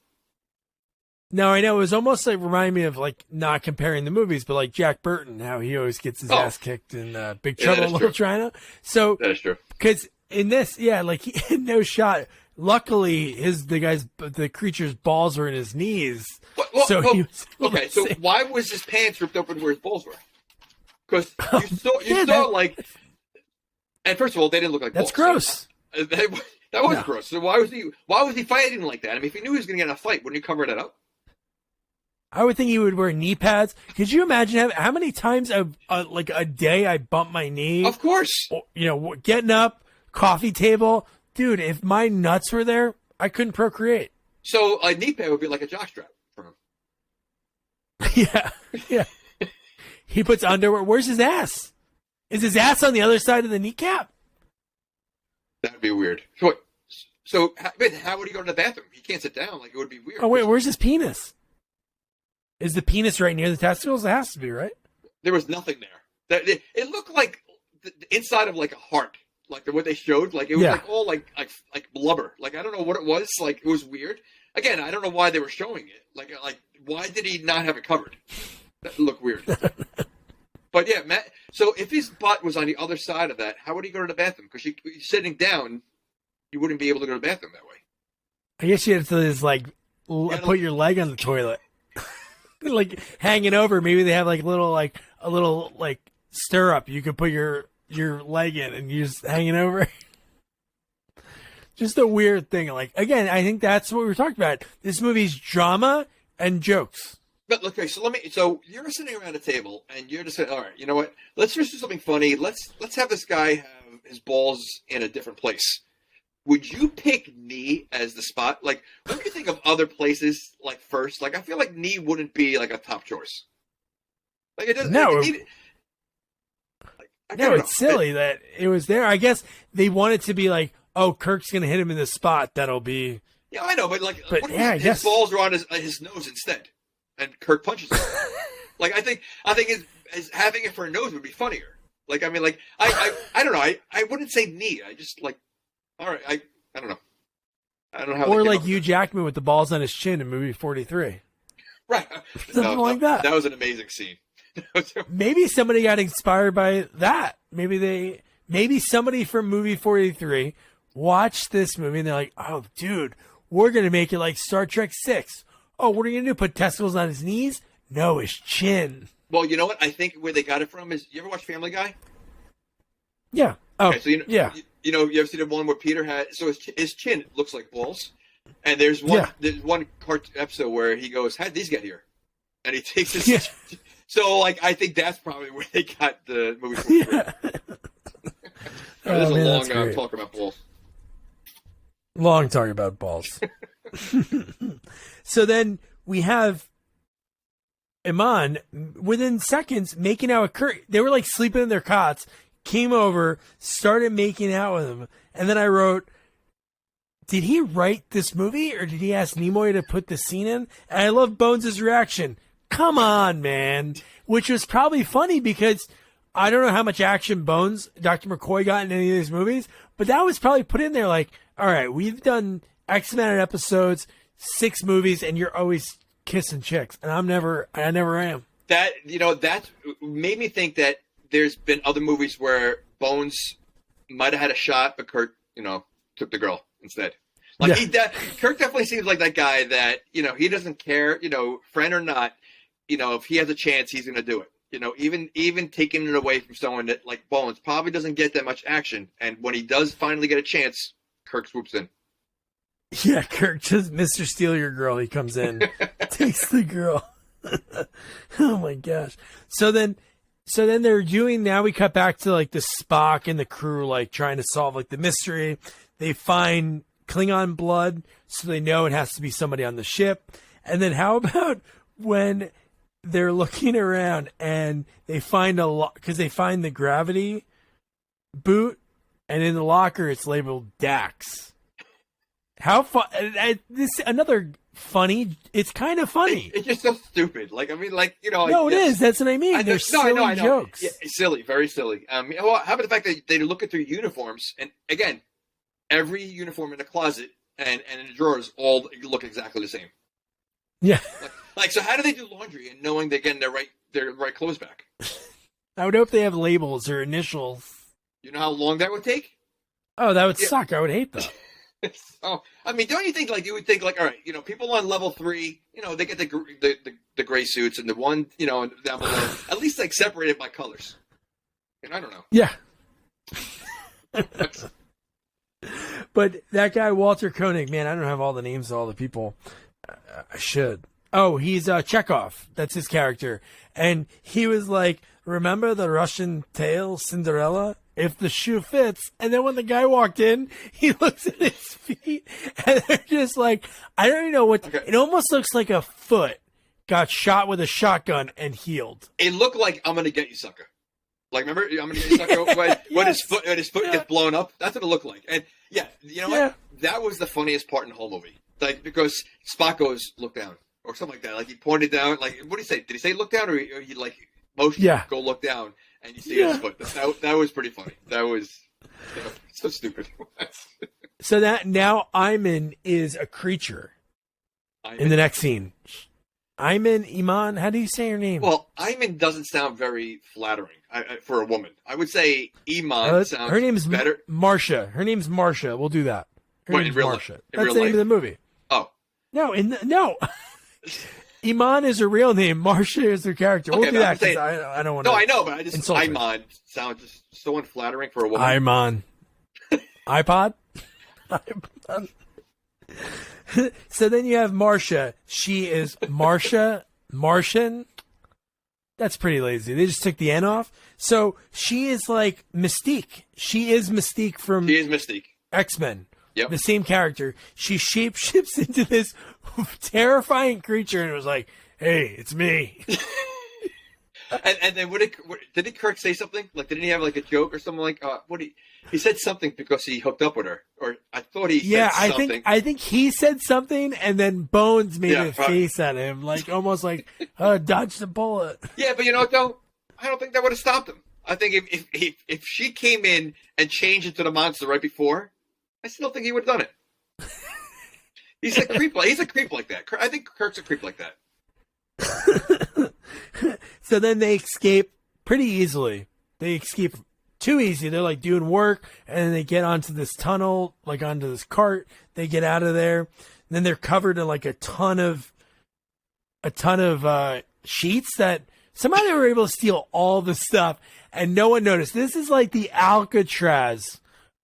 No, I know. It was almost like reminding me of like not comparing the movies, but like Jack Burton, how he always gets his ass kicked in Big Trouble in Little China. So that is true. Because in this, yeah, like he had no shot. Luckily, the creature's balls were in his knees. He was okay, so why was his pants ripped open where his balls were? Because you saw like, and first of all, they didn't look like that's balls. Gross. That was gross. So why was he fighting like that? I mean, if he knew he was going to get in a fight, wouldn't he cover that up? I would think he would wear knee pads. Could you imagine how many times a day I bump my knee? Of course. Getting up, coffee table. Dude, if my nuts were there, I couldn't procreate. So a knee pad would be like a jockstrap for him. Yeah. He puts underwear. Where's his ass? Is his ass on the other side of the kneecap? That would be weird. So how would he go to the bathroom? He can't sit down. Like, it would be weird. Oh, wait, where's his penis? Is the penis right near the testicles? It has to be, right? There was nothing there. It looked like the inside of like a heart. Like what they showed, like it was like all like blubber. Like I don't know what it was. Like it was weird. Again, I don't know why they were showing it. Like why did he not have it covered? That looked weird. But yeah, Matt. So if his butt was on the other side of that, how would he go to the bathroom? Because he's sitting down, you wouldn't be able to go to the bathroom that way. I guess you have to just put your leg on the toilet, like hanging over. Maybe they have a little stirrup. You could put your leg in and you just hanging over. Just a weird thing. Like, again, I think that's what we were talking about. This movie's drama and jokes. But okay, so you're sitting around a table and you're just saying, all right, you know what? Let's just do something funny. Let's have this guy have his balls in a different place. Would you pick knee as the spot? Like, wouldn't you think of other places like first? Like, I feel like knee wouldn't be like a top choice. Like it doesn't. No. It's silly that it was there. I guess they want it to be like, oh, Kirk's going to hit him in the spot. That'll be... Yeah, I know, but what if his balls are on his nose instead, and Kirk punches him? Like, I think his having it for a nose would be funnier. Like, I mean, like, I don't know. I wouldn't say knee. I just, like, all right, I don't know. I don't know how. Or like Hugh Jackman with the balls on his chin in movie 43. Right. Something like that. That was an amazing scene. Maybe somebody got inspired by that. Maybe somebody from movie 43 watched this movie and they're like, oh, dude, we're going to make it like Star Trek 6. Oh, what are you going to do? Put testicles on his knees? No, his chin. Well, you know what? I think where they got it from is, you ever watch Family Guy? Yeah. Oh, okay, so you ever see the one where Peter had, so his chin looks like balls? And there's one episode where he goes, how'd these get here? And he takes his... Yeah. So, like, I think that's probably where they got the movie from. Yeah. There's a long talk about balls. Long talk about balls. So then we have Iman, within seconds, making out with Kirk. They were, like, sleeping in their cots, came over, started making out with him. And then I wrote, did he write this movie, or did he ask Nimoy to put the scene in? And I love Bones' reaction. Come on, man. Which was probably funny because I don't know how much action Bones, Dr. McCoy got in any of these movies, but that was probably put in there like, all right, we've done X amount of episodes, 6 movies, and you're always kissing chicks. And I never am. That made me think that there's been other movies where Bones might have had a shot, but Kirk, took the girl instead. Like Kirk definitely seems like that guy that, he doesn't care, friend or not, if he has a chance, he's going to do it. Even taking it away from someone that, like Bones, probably doesn't get that much action. And when he does finally get a chance, Kirk swoops in. Yeah, Kirk, just Mr. Steal Your Girl. He comes in, takes the girl. Oh my gosh. So then they're doing, now we cut back to like the Spock and the crew, like trying to solve like the mystery. They find Klingon blood, so they know it has to be somebody on the ship. And then how about when they're looking around and they find because they find the gravity boot, and in the locker it's labeled Dax. How fun! This another funny. It's kind of funny. It's just so stupid. Like, I mean, like, No, it is. That's what I mean. They're silly jokes. Yeah, silly, very silly. How about the fact that they look at their uniforms, and again, every uniform in the closet and in the drawers all look exactly the same. Yeah. Like, so how do they do laundry and knowing they're getting their right clothes back? I would hope they have labels or initials. You know how long that would take? Oh, that would suck. I would hate that. So, I mean, don't you think, like, you would think, like, all right, you know, people on level 3, you know, they get the gray suits, and the one, you know, down below, at least, like, separated by colors. And I don't know. Yeah. But that guy, Walter Koenig, man, I don't have all the names of all the people. I should. Oh, he's Chekhov. That's his character. And he was like, remember the Russian tale, Cinderella? If the shoe fits. And then when the guy walked in, he looks at his feet, and they're just like, I don't even know what. Okay. It almost looks like a foot got shot with a shotgun and healed. It looked like I'm gonna get you, sucker. Like, remember, I'm gonna get you, sucker. When his foot gets blown up. That's what it looked like. And yeah, you know what? That was the funniest part in the whole movie. Like, because Spock goes, look down, or something like that. Like, he pointed down. Like, what did he say? Did he say look down, or he like motioned? Yeah. Go look down. And you see his foot. That was pretty funny. That was so stupid. So that now Iman is a creature in the next scene. Iman, how do you say her name? Well, Iman doesn't sound very flattering for a woman. I would say Iman sounds her name's better. Her name's Marcia. We'll do that. Her name's Marcia. That's the name of the movie. Oh. No. Iman is her real name. Marcia is her character. Okay, we'll do that because I don't want to. No, I know, but I just Iman sounds just so unflattering for a woman. Iman. iPod? iPod. So then you have Marcia. She is Martian. That's pretty lazy. They just took the N off. So she is like Mystique. She is Mystique from X-Men. Yep. The same character. She shapeshifts into this terrifying creature, and it was like, "Hey, it's me." and then did Kirk say something? Like, didn't he have like a joke or something? Like, he said something because he hooked up with her, or I thought he said something. I think he said something, and then Bones made a face at him, like almost like dodge the bullet. Yeah, but you know what though? I don't think that would have stopped him. I think if she came in and changed into the monster right before, I still think he would have done it. He's a creep like that. I think Kirk's a creep like that. So then they escape pretty easily. They escape too easy. They're like doing work, and then they get onto this tunnel, like onto this cart. They get out of there. And then they're covered in like a ton of sheets that somehow they were able to steal all the stuff, and no one noticed. This is like the Alcatraz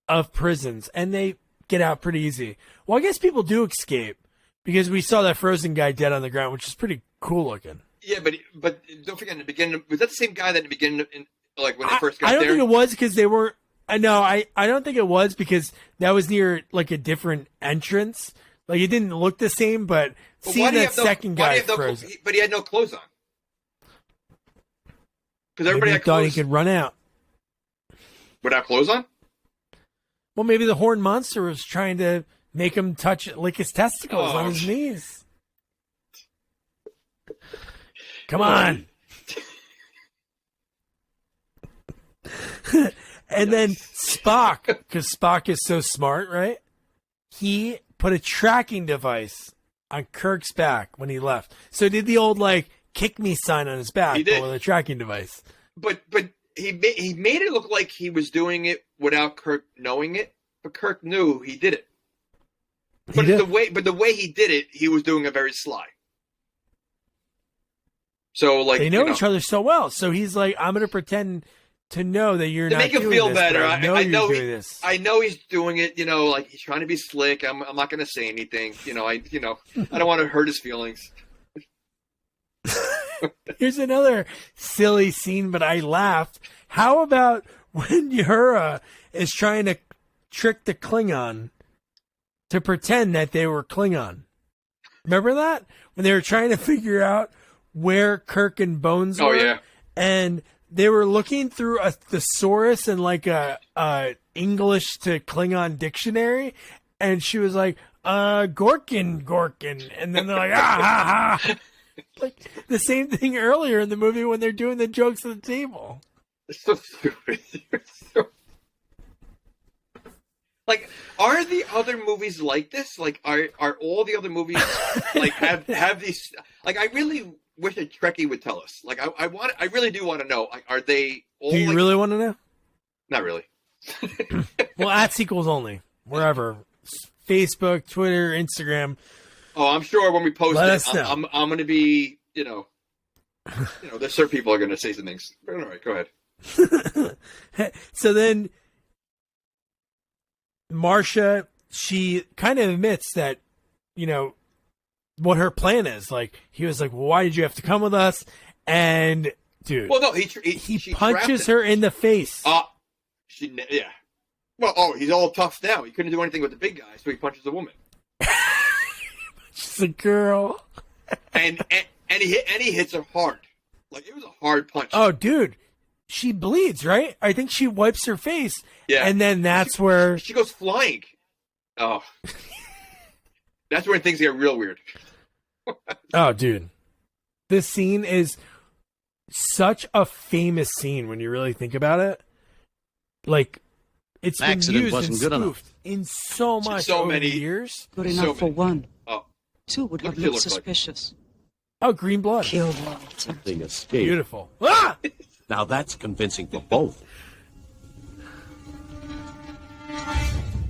of prisons, and they get out pretty easy. Well, I guess people do escape because we saw that frozen guy dead on the ground, which is pretty cool looking. Yeah, but don't forget in the beginning, was that the same guy that in the beginning, like when they first got there? I don't think it was because they were. No, I don't think it was because that was near like a different entrance. Like it didn't look the same, but seeing that second guy frozen. But he had no clothes on. Because everybody had thought clothes. He could run out without clothes on. Well, maybe the horned monster was trying to make him lick his testicles on his knees. Come on. And then Spock, because Spock is so smart, right? He put a tracking device on Kirk's back when he left. So he did the old, like, kick me sign on his back with a tracking device. But he made it look like he was doing it without Kirk knowing it. But Kirk knew he did it. But the way he did it, he was doing it very sly. So like they know each other so well. So he's like, I'm going to pretend to know that you're not doing this. To make him feel better. I know he's doing it. You know, like he's trying to be slick. I'm not going to say anything. I don't want to hurt his feelings. Here's another silly scene, but I laughed. How about when Uhura is trying to trick the Klingon to pretend that they were Klingon? Remember that? When they were trying to figure out where Kirk and Bones were? Oh, yeah. And they were looking through a thesaurus and like a English to Klingon dictionary, and she was like, Gorkin. And then they're like, ha, ha. Like the same thing earlier in the movie when they're doing the jokes at the table. It's so stupid. Like, are the other movies like this? Like, are all the other movies like have these? Like, I really wish a Trekkie would tell us. Like, I really do want to know. Like, are they all? Do you really want to know? Not really. Well, at sequels only, wherever. Facebook, Twitter, Instagram. Oh, I'm sure when we post Let it, us know. I'm going to be, there's certain people are going to say some things. But all right, go ahead. So then Marcia, she kind of admits that, what her plan is. Like, he was like, well, why did you have to come with us? And, dude, Well, no, he she punches trapped her in the face. Yeah. Well, he's all tough now. He couldn't do anything with the big guy, so he punches the woman. She's a girl. and he hits her hard. Like, it was a hard punch. Oh, dude, she bleeds, right? I think she wipes her face. Yeah. And then that's where she goes flying. Oh. That's when things get real weird. Oh, dude. This scene is such a famous scene when you really think about it. Like, it's been Accident used wasn't and good enough. spoofed in so much So over many- the years. Good So enough for many. one. Oh. Two would What have does she looked look like? suspicious. Oh, green blood. Kill Walter. They escaped. Beautiful. Ah! Now that's convincing for both.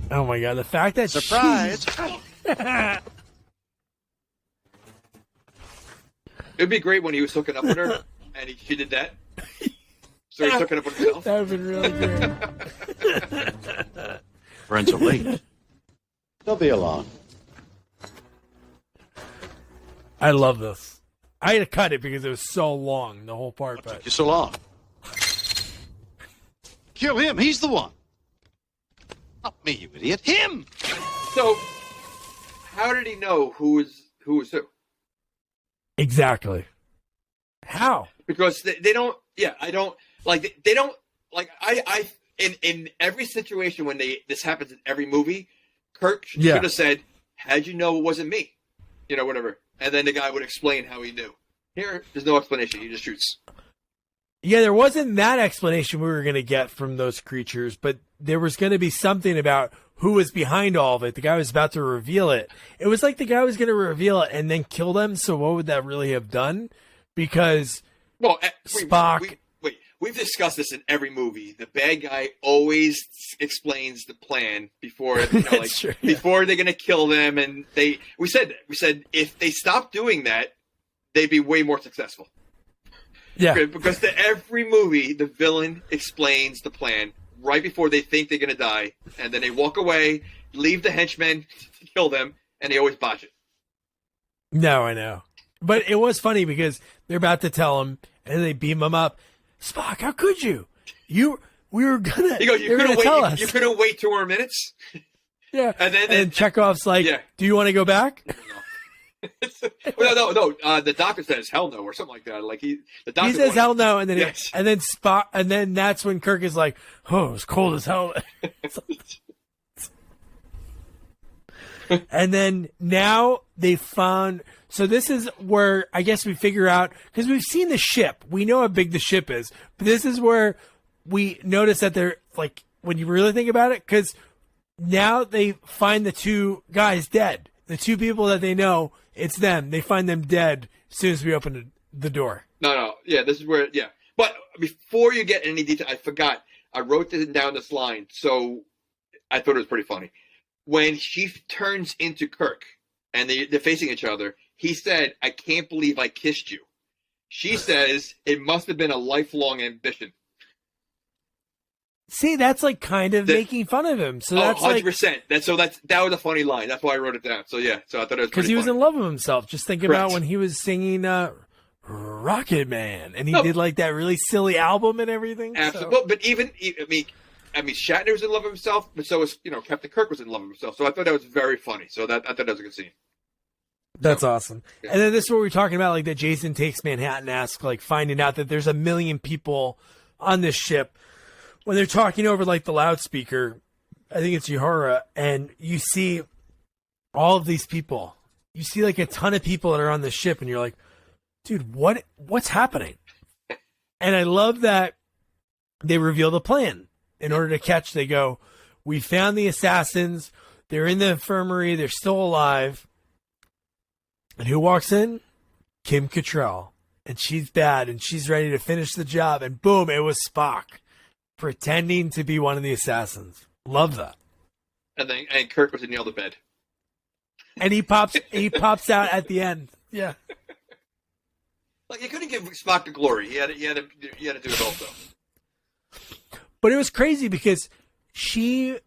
Oh, my God. The fact that Surprise! It'd be great when he was hooking up with her, and she did that. So he's hooking up with himself. That would have been really great. Friends are late. They'll be along. I love this. I had to cut it because it was so long, the whole part. But You're so long. Kill him. He's the one. Not me, you idiot. Him. So, how did he know who was who? exactly. How? Because they don't. Yeah, I don't like. They don't like. I in every situation when this happens in every movie, Kirk should have said, "How'd you know it wasn't me?" Whatever. And then the guy would explain how he knew. Here, there's no explanation. He just shoots. Yeah, there wasn't that explanation we were going to get from those creatures, but there was going to be something about who was behind all of it. The guy was about to reveal it. It was like the guy was going to reveal it and then kill them. So what would that really have done? Because Spock. We've discussed this in every movie. The bad guy always explains the plan before, True, yeah. before they're going to kill them. And we said if they stopped doing that, they'd be way more successful. Yeah. Because every movie, the villain explains the plan right before they think they're going to die. And then they walk away, leave the henchmen to kill them, and they always botch it. No, I know. But it was funny because they're about to tell him and they beam him up. Spock, how could you? We were gonna. He goes, you couldn't tell us. You couldn't wait 2 more minutes. Yeah. And then Chekhov's like, yeah. do you want to go back? No. The doctor says hell no or something like that. Like the doctor He says hell no, and then Yes. and then Spock, and then that's when Kirk is like, oh, it's cold as hell. And then now they found. So this is where I guess we figure out, because we've seen the ship. We know how big the ship is. But this is where we notice that they're, like, when you really think about it, because now they find the 2 guys dead. The 2 people that they know, it's them. They find them dead as soon as we open the door. No. Yeah, this is where, yeah. But before you get any detail, I forgot. I wrote down this line, so I thought it was pretty funny. When she turns into Kirk and they're facing each other, he said, "I can't believe I kissed you." She says, "It must have been a lifelong ambition." See, that's like kind of making fun of him. So that's 100%. That was a funny line. That's why I wrote it down. So yeah, so I thought it was because pretty he was funny. in love with himself. Just think Correct. about when he was singing Rocket Man, and he did like that really silly album and everything. Absolutely. But even I mean, Shatner was in love with himself, but so was Captain Kirk was in love with himself. So I thought that was very funny. So I thought that was a good scene. That's awesome. Yeah. And then this is what we're talking about, like that Jason Takes Manhattan-esque, like finding out that there's 1 million people on this ship. When they're talking over like the loudspeaker, I think it's Uhura, and you see all of these people. You see like a ton of people that are on the ship, and you're like, dude, what's happening? And I love that they reveal the plan. In order to catch, they go, we found the assassins. They're in the infirmary. They're still alive. And who walks in? Kim Cattrall. And she's bad, and she's ready to finish the job. And boom, it was Spock. pretending to be one of the assassins. Love that. And Kirk was in the other bed. And he pops out at the end. Yeah. Like, you couldn't give Spock the glory. You had to do it also. But it was crazy because she,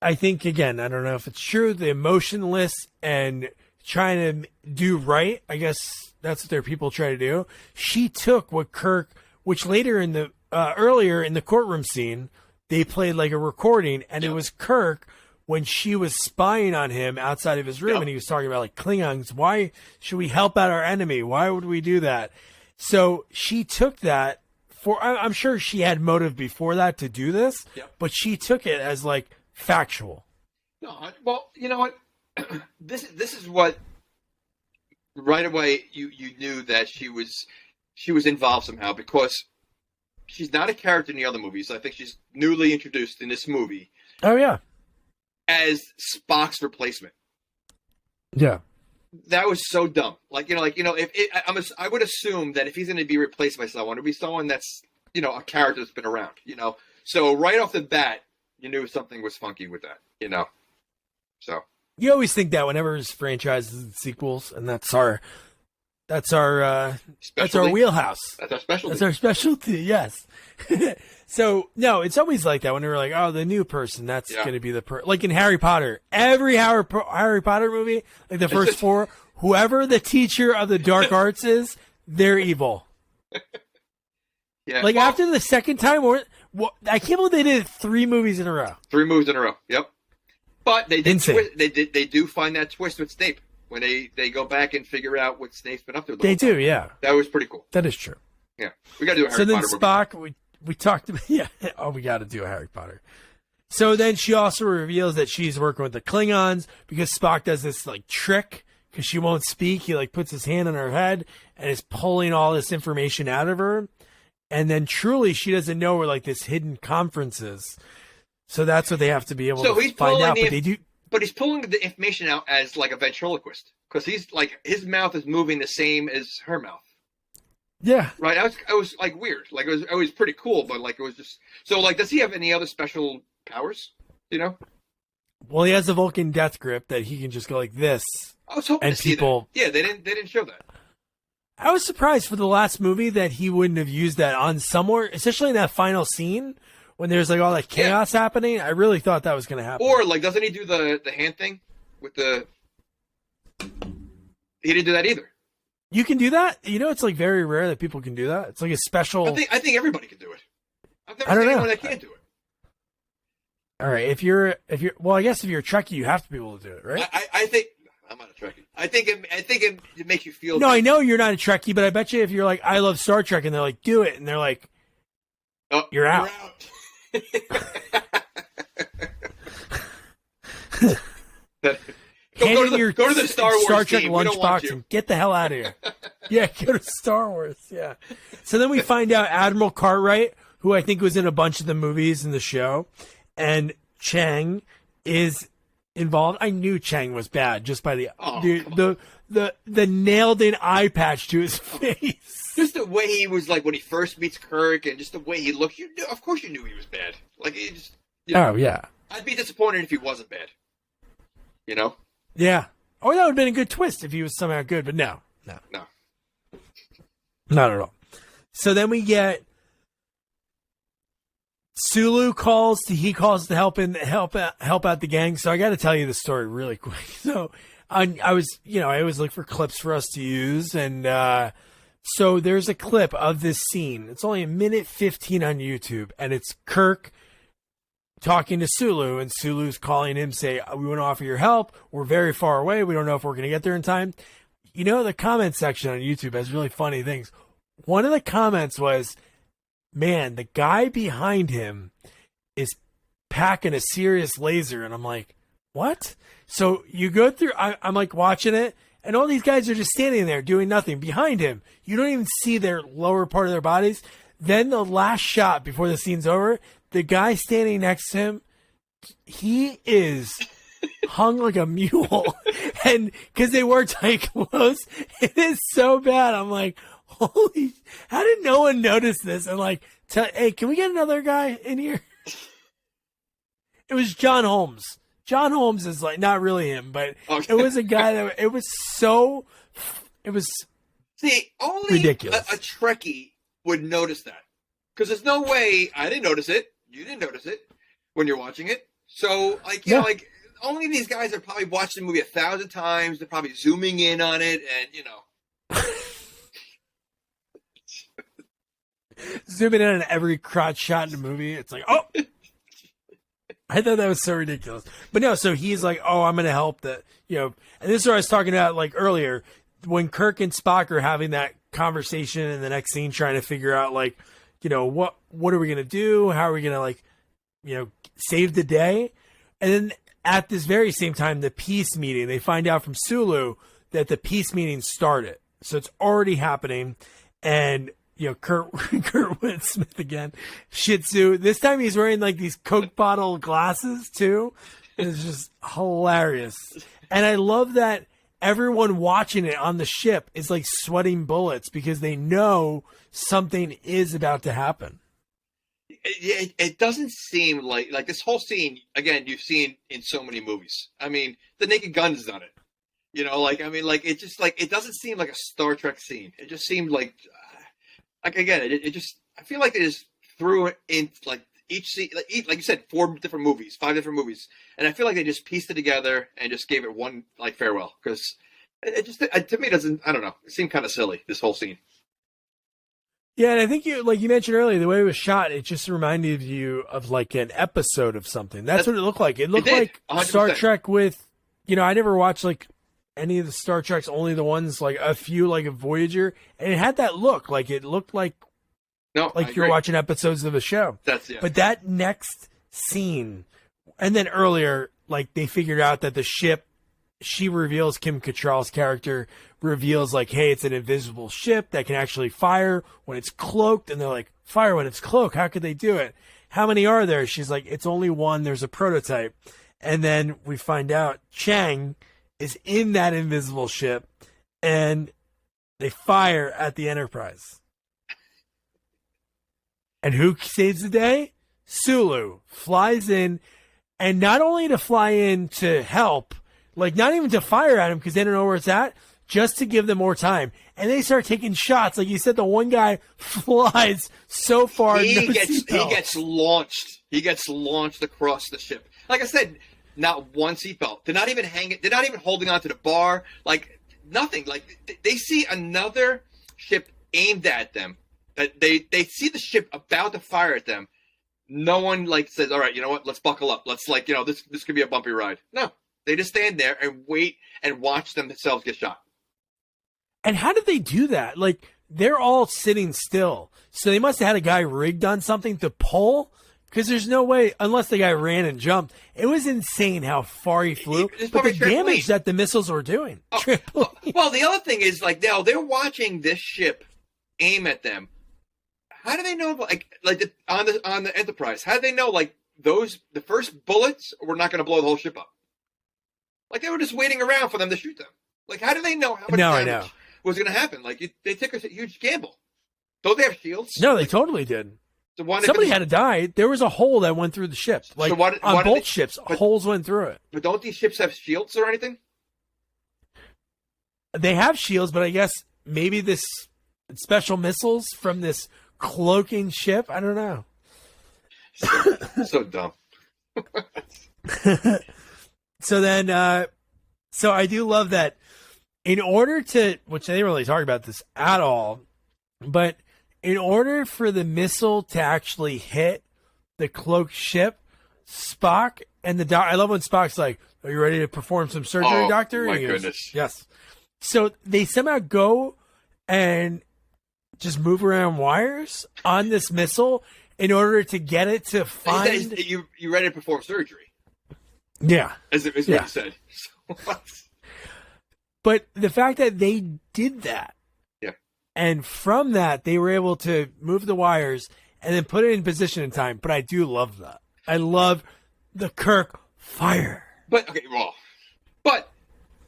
I think, again, I don't know if it's true, the emotionless and trying to do right, I guess that's what their people try to do. She took what Kirk, which later in the, earlier in the courtroom scene, they played like a recording, and it was Kirk when she was spying on him outside of his room, and he was talking about like Klingons. Why should we help out our enemy? Why would we do that? So she took that for, I'm sure she had motive before that to do this, but she took it as like factual. No, well, you know what? This is what right away you knew that she was involved somehow, because she's not a character in the other movies. I think she's newly introduced in this movie. Oh yeah. As Spock's replacement. Yeah. That was so dumb. Like, if I would assume that if he's going to be replaced by someone, it'd be someone that's, a character that's been around, So right off the bat, you knew something was funky with that, So. You always think that whenever there's franchises and sequels, and that's our wheelhouse. That's our specialty. That's our specialty, yes. So, no, it's always like that when we're like, oh, the new person, that's going to be the like in Harry Potter. Every Harry Potter movie, like the first four, whoever the teacher of the dark arts is, they're evil. Like after the second time, I can't believe they did 3 movies in a row. 3 movies in a row, yep. But they did they do find that twist with Snape when they go back and figure out what Snape's been up to. They do, yeah. That was pretty cool. That is true. Yeah, we got to do a Harry Potter movie. Spock, we talked about, we got to do a Harry Potter. So then she also reveals that she's working with the Klingons because Spock does this like trick because she won't speak. He like puts his hand on her head and is pulling all this information out of her. And then truly she doesn't know where like this hidden conference is. So that's what they have to be able to find out. But they do. But he's pulling the information out as like a ventriloquist because he's like his mouth is moving the same as her mouth. Yeah. Right. I was like weird. Like it was pretty cool, but like it was just so like. Does he have any other special powers? Well, he has a Vulcan death grip that he can just go like this. I was hoping and to see people. That. Yeah, they didn't show that. I was surprised for the last movie that he wouldn't have used that on somewhere, especially in that final scene when there's like all that chaos happening. I really thought that was going to happen. Or like, doesn't he do the hand thing with the? He didn't do that either. You can do that? It's like very rare that people can do that. It's like a special. I think everybody can do it. I've never seen anyone that can't do it. All right, well, I guess if you're a Trekkie, you have to be able to do it, right? I think I'm not a Trekkie. I think it makes you feel. No, I know you're not a Trekkie, but I bet you if you're like, I love Star Trek, and they're like, do it, and they're like, you're out. Go to the Star Trek team. lunchbox and get the hell out of here. Yeah, go to Star Wars. Yeah. So then we find out Admiral Cartwright, who I think was in a bunch of the movies in the show, and Chang is involved. I knew Chang was bad just by the nailed in eye patch to his face. Just the way he was like when he first meets Kirk, and just the way he looked. Of course, you knew he was bad. Like he just. Oh yeah. I'd be disappointed if he wasn't bad. Yeah. Oh, that would have been a good twist if he was somehow good, but no. Not at all. So then we get Sulu calls to help out the gang. So I got to tell you the story really quick. So I always look for clips for us to use, and so there's a clip of this scene. It's only 1:15 on YouTube, and it's Kirk talking to Sulu, and Sulu's calling him, say, we want to offer your help. We're very far away. We don't know if we're going to get there in time. The comment section on YouTube has really funny things. One of the comments was, man, the guy behind him is packing a serious laser. And I'm like, what? So you go through, I'm like watching it, and all these guys are just standing there doing nothing behind him. You don't even see their lower part of their bodies. Then the last shot before the scene's over, the guy standing next to him, he is hung like a mule. And because they wear tight clothes, it is so bad. I'm like, holy, how did no one notice this? And like, Hey, can we get another guy in here? It was John Holmes. John Holmes is like not really him, but Okay. it was a guy that it was See, only ridiculous. A Trekkie would notice that. Because there's no way I didn't notice it. You didn't notice it when you're watching it. So, like, you know, like, only these guys are probably watched the movie 1,000 times. They're probably zooming in on it, and, you know. Zooming in on every crotch shot in the movie. It's like, oh! I thought that was so ridiculous. But no, so he's like, oh, I'm going to help that, you know. And this is what I was talking about, like, earlier. When Kirk and Spock are having that conversation in the next scene, trying to figure out, like, you know, what are we going to do? How are we going to, like, you know, save the day? And then at this very same time, the peace meeting, they find out from Sulu that the peace meeting started. So it's already happening. And, you know, Kurtwood Smith again, Shih Tzu. This time he's wearing like these Coke bottle glasses too. It's just hilarious. And I love that everyone watching it on the ship is like sweating bullets because they know something is about to happen. It doesn't seem like this whole scene, again, you've seen in so many movies. I mean, The Naked Gun's done it. You know, like, I mean, like, it just, like, it doesn't seem like a Star Trek scene. It just seemed like again, it just, I feel like they just threw it in, like, each scene, like you said, 4 different movies, 5 different movies. And I feel like they just pieced it together and just gave it one, like, farewell. Because it just, to me, doesn't, I don't know, it seemed kind of silly, this whole scene. Yeah, and I think you, like you mentioned earlier, the way it was shot, it just reminded you of like an episode of something. That's what it looked like. It looked like 100%. Star Trek with, you know, I never watched like any of the Star Treks, only the ones like a few like a Voyager, and it had that look. Like it looked like you're watching episodes of a show. But that next scene, and then earlier, like they figured out that the ship, she reveals, Kim Cattrall's character reveals like, hey, it's an invisible ship that can actually fire when it's cloaked. And they're like, fire when it's cloaked? How could they do it? How many are there? She's like, it's only one. There's a prototype. And then we find out Chang is in that invisible ship and they fire at the Enterprise. And who saves the day? Sulu flies in, and not only to fly in to help, like not even to fire at him because they don't know where it's at, just to give them more time. And they start taking shots. Like you said, the one guy flies so far. He gets launched. He gets launched across the ship. Like I said, not one seatbelt. They're not even hanging. They're not even holding onto the bar. Like nothing. Like they see another ship aimed at them. They see the ship about to fire at them. No one like says, all right, you know what? Let's buckle up. Let's like, you know, this could be a bumpy ride. No, they just stand there and wait and watch themselves get shot. And how did they do that? Like they're all sitting still. So they must have had a guy rigged on something to pull, because there's no way, unless the guy ran and jumped. It was insane how far he flew. But the damage that the missiles were doing. Well, the other thing is like now they're watching this ship aim at them. How do they know on the Enterprise? How do they know like the first bullets were not going to blow the whole ship up? Like they were just waiting around for them to shoot them. Like how do they know how much damage was going to happen? Like they took a huge gamble. Don't they have shields? No, they totally did. So somebody had to die. There was a hole that went through the ship. Like so on both ships, holes went through it. But don't these ships have shields or anything? They have shields, but I guess maybe this special missiles from this cloaking ship. I don't know. So dumb. So then, so I do love that. In order to, which they didn't really talk about this at all, but in order for the missile to actually hit the cloaked ship, Spock and the I love when Spock's like, "Are you ready to perform some surgery, Doctor?" My goodness. Yes. So they somehow go and just move around wires on this missile in order to get it to find. You ready to perform surgery? Yeah. As what you said. But the fact that they did that, and from that they were able to move the wires and then put it in position in time. But I do love that. I love the Kirk fire. But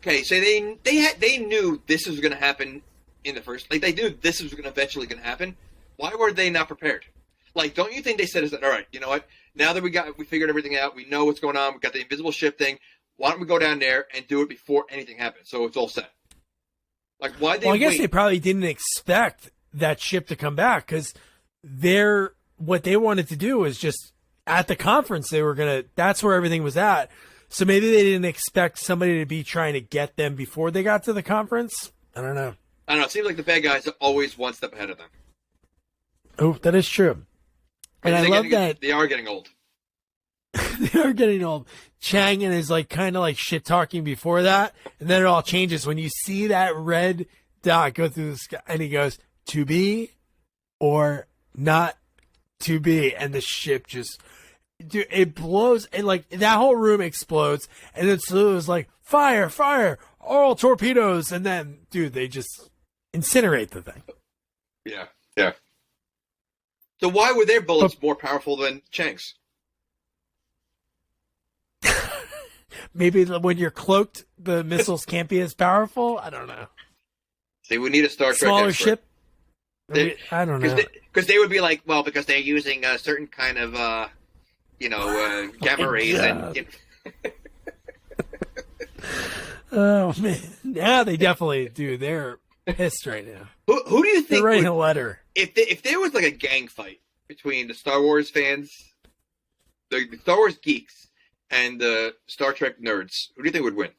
so they knew this was going to happen in the first. Like they knew this was eventually going to happen. Why were they not prepared? Like, don't you think they said, all right, you know what? Now that we figured everything out, we know what's going on, we got the invisible ship thing, why don't we go down there and do it before anything happens, so it's all set? Like, why they Well, I guess wait? they probably didn't expect that ship to come back, because what they wanted to do was just at the conference, that's where everything was at. So maybe they didn't expect somebody to be trying to get them before they got to the conference. I don't know. It seems like the bad guys are always one step ahead of them. Oh, that is true. And I love that. They are getting old. They are getting old. Chang'an is like kind of like shit talking before that, and then it all changes when you see that red dot go through the sky, and he goes, "To be or not to be," and the ship just, dude, it blows, and like that whole room explodes, and then so it was like fire, fire, all torpedoes, and then dude, they just incinerate the thing. Yeah, yeah. So why were their bullets more powerful than Chang's? Maybe when you're cloaked, the missiles can't be as powerful. I don't know. See, we need a Star Trek smaller expert. ship. I don't know. Because they would be like, well, because they're using a certain kind of, gamma rays. And, Oh, man. Yeah, they definitely do. They're pissed right now. Who do you think They're writing a letter. If there was like a gang fight between the Star Wars fans, the Star Wars geeks, and the Star Trek nerds, who do you think would win?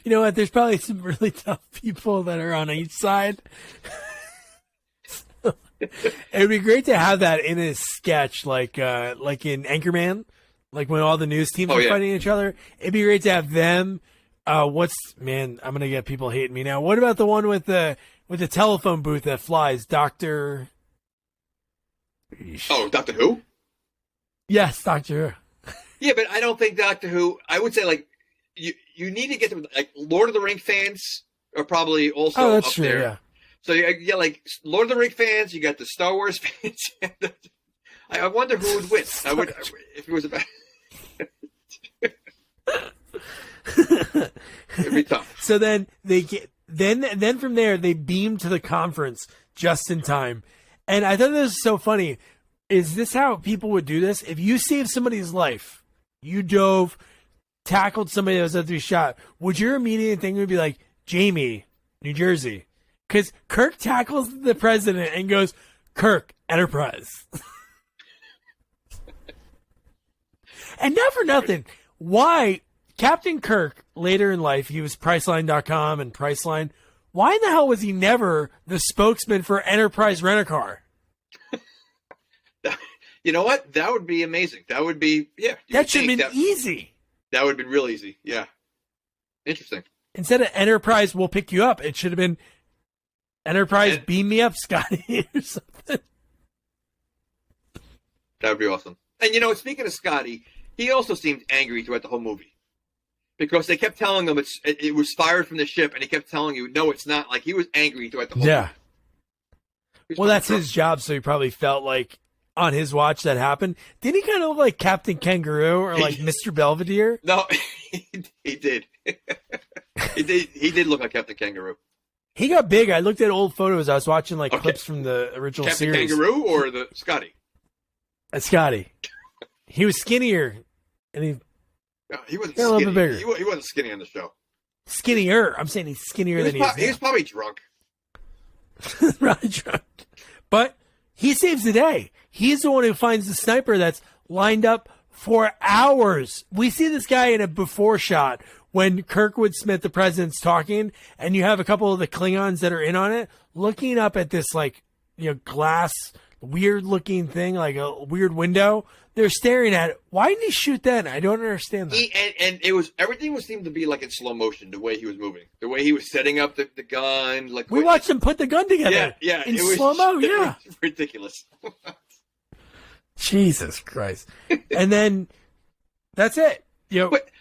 You know what? There's probably some really tough people that are on each side. It'd be great to have that in a sketch, like in Anchorman, like when all the news teams are fighting each other. It'd be great to have them. I'm gonna get people hating me now. What about the one with the telephone booth that flies, Doctor? Oh, Doctor Who? Yes, Doctor Who. Yeah, but I don't think Doctor Who. I would say like you need to get to like Lord of the Ring fans are probably also that's up true, there. Yeah. So yeah, like Lord of the Ring fans, you got the Star Wars fans. I wonder who would win. If it was about. It'd be tough. So then they get then from there they beam to the conference just in time. And I thought this was so funny. Is this how people would do this? If you saved somebody's life, you dove, tackled somebody that was about to be shot, would your immediate thing would be like, Jamie, New Jersey? Because Kirk tackles the president and goes, Kirk, Enterprise. And not for nothing, why Captain Kirk, later in life, he was Priceline.com and Priceline. Why in the hell was he never the spokesman for Enterprise Rent-A-Car? You know what? That would be amazing. That would be, yeah. That should have been easy. That would have been real easy. Yeah. Interesting. Instead of Enterprise, we'll pick you up, it should have been Enterprise, beam me up, Scotty, or something. That would be awesome. And, speaking of Scotty, he also seemed angry throughout the whole movie. Because they kept telling him it was fired from the ship, and he kept telling you, no, it's not. Like, he was angry throughout the whole movie. Well, that's his job, so he probably felt like on his watch that happened. Didn't he kind of look like Captain Kangaroo or like Mr. Belvedere? No, he did. He did look like Captain Kangaroo. He got big. I looked at old photos. I was watching clips from the original Captain series. Kangaroo or the Scotty? Scotty. He was skinnier, and he wasn't a little skinny. bit bigger. He wasn't skinny on the show. Skinnier. I'm saying he's skinnier than he is now. He was probably drunk. Probably drunk. But he saves the day. He's the one who finds the sniper that's lined up for hours. We see this guy in a before shot when Kurtwood Smith, the president's talking, and you have a couple of the Klingons that are in on it, looking up at this glass, weird looking thing, like a weird window. They're staring at it. Why didn't he shoot then? I don't understand that. And everything seemed to be like in slow motion, the way he was moving, the way he was setting up the gun. Like we watched him put the gun together. Yeah, in slow mo. Yeah, it was ridiculous. Jesus Christ! And then that's it.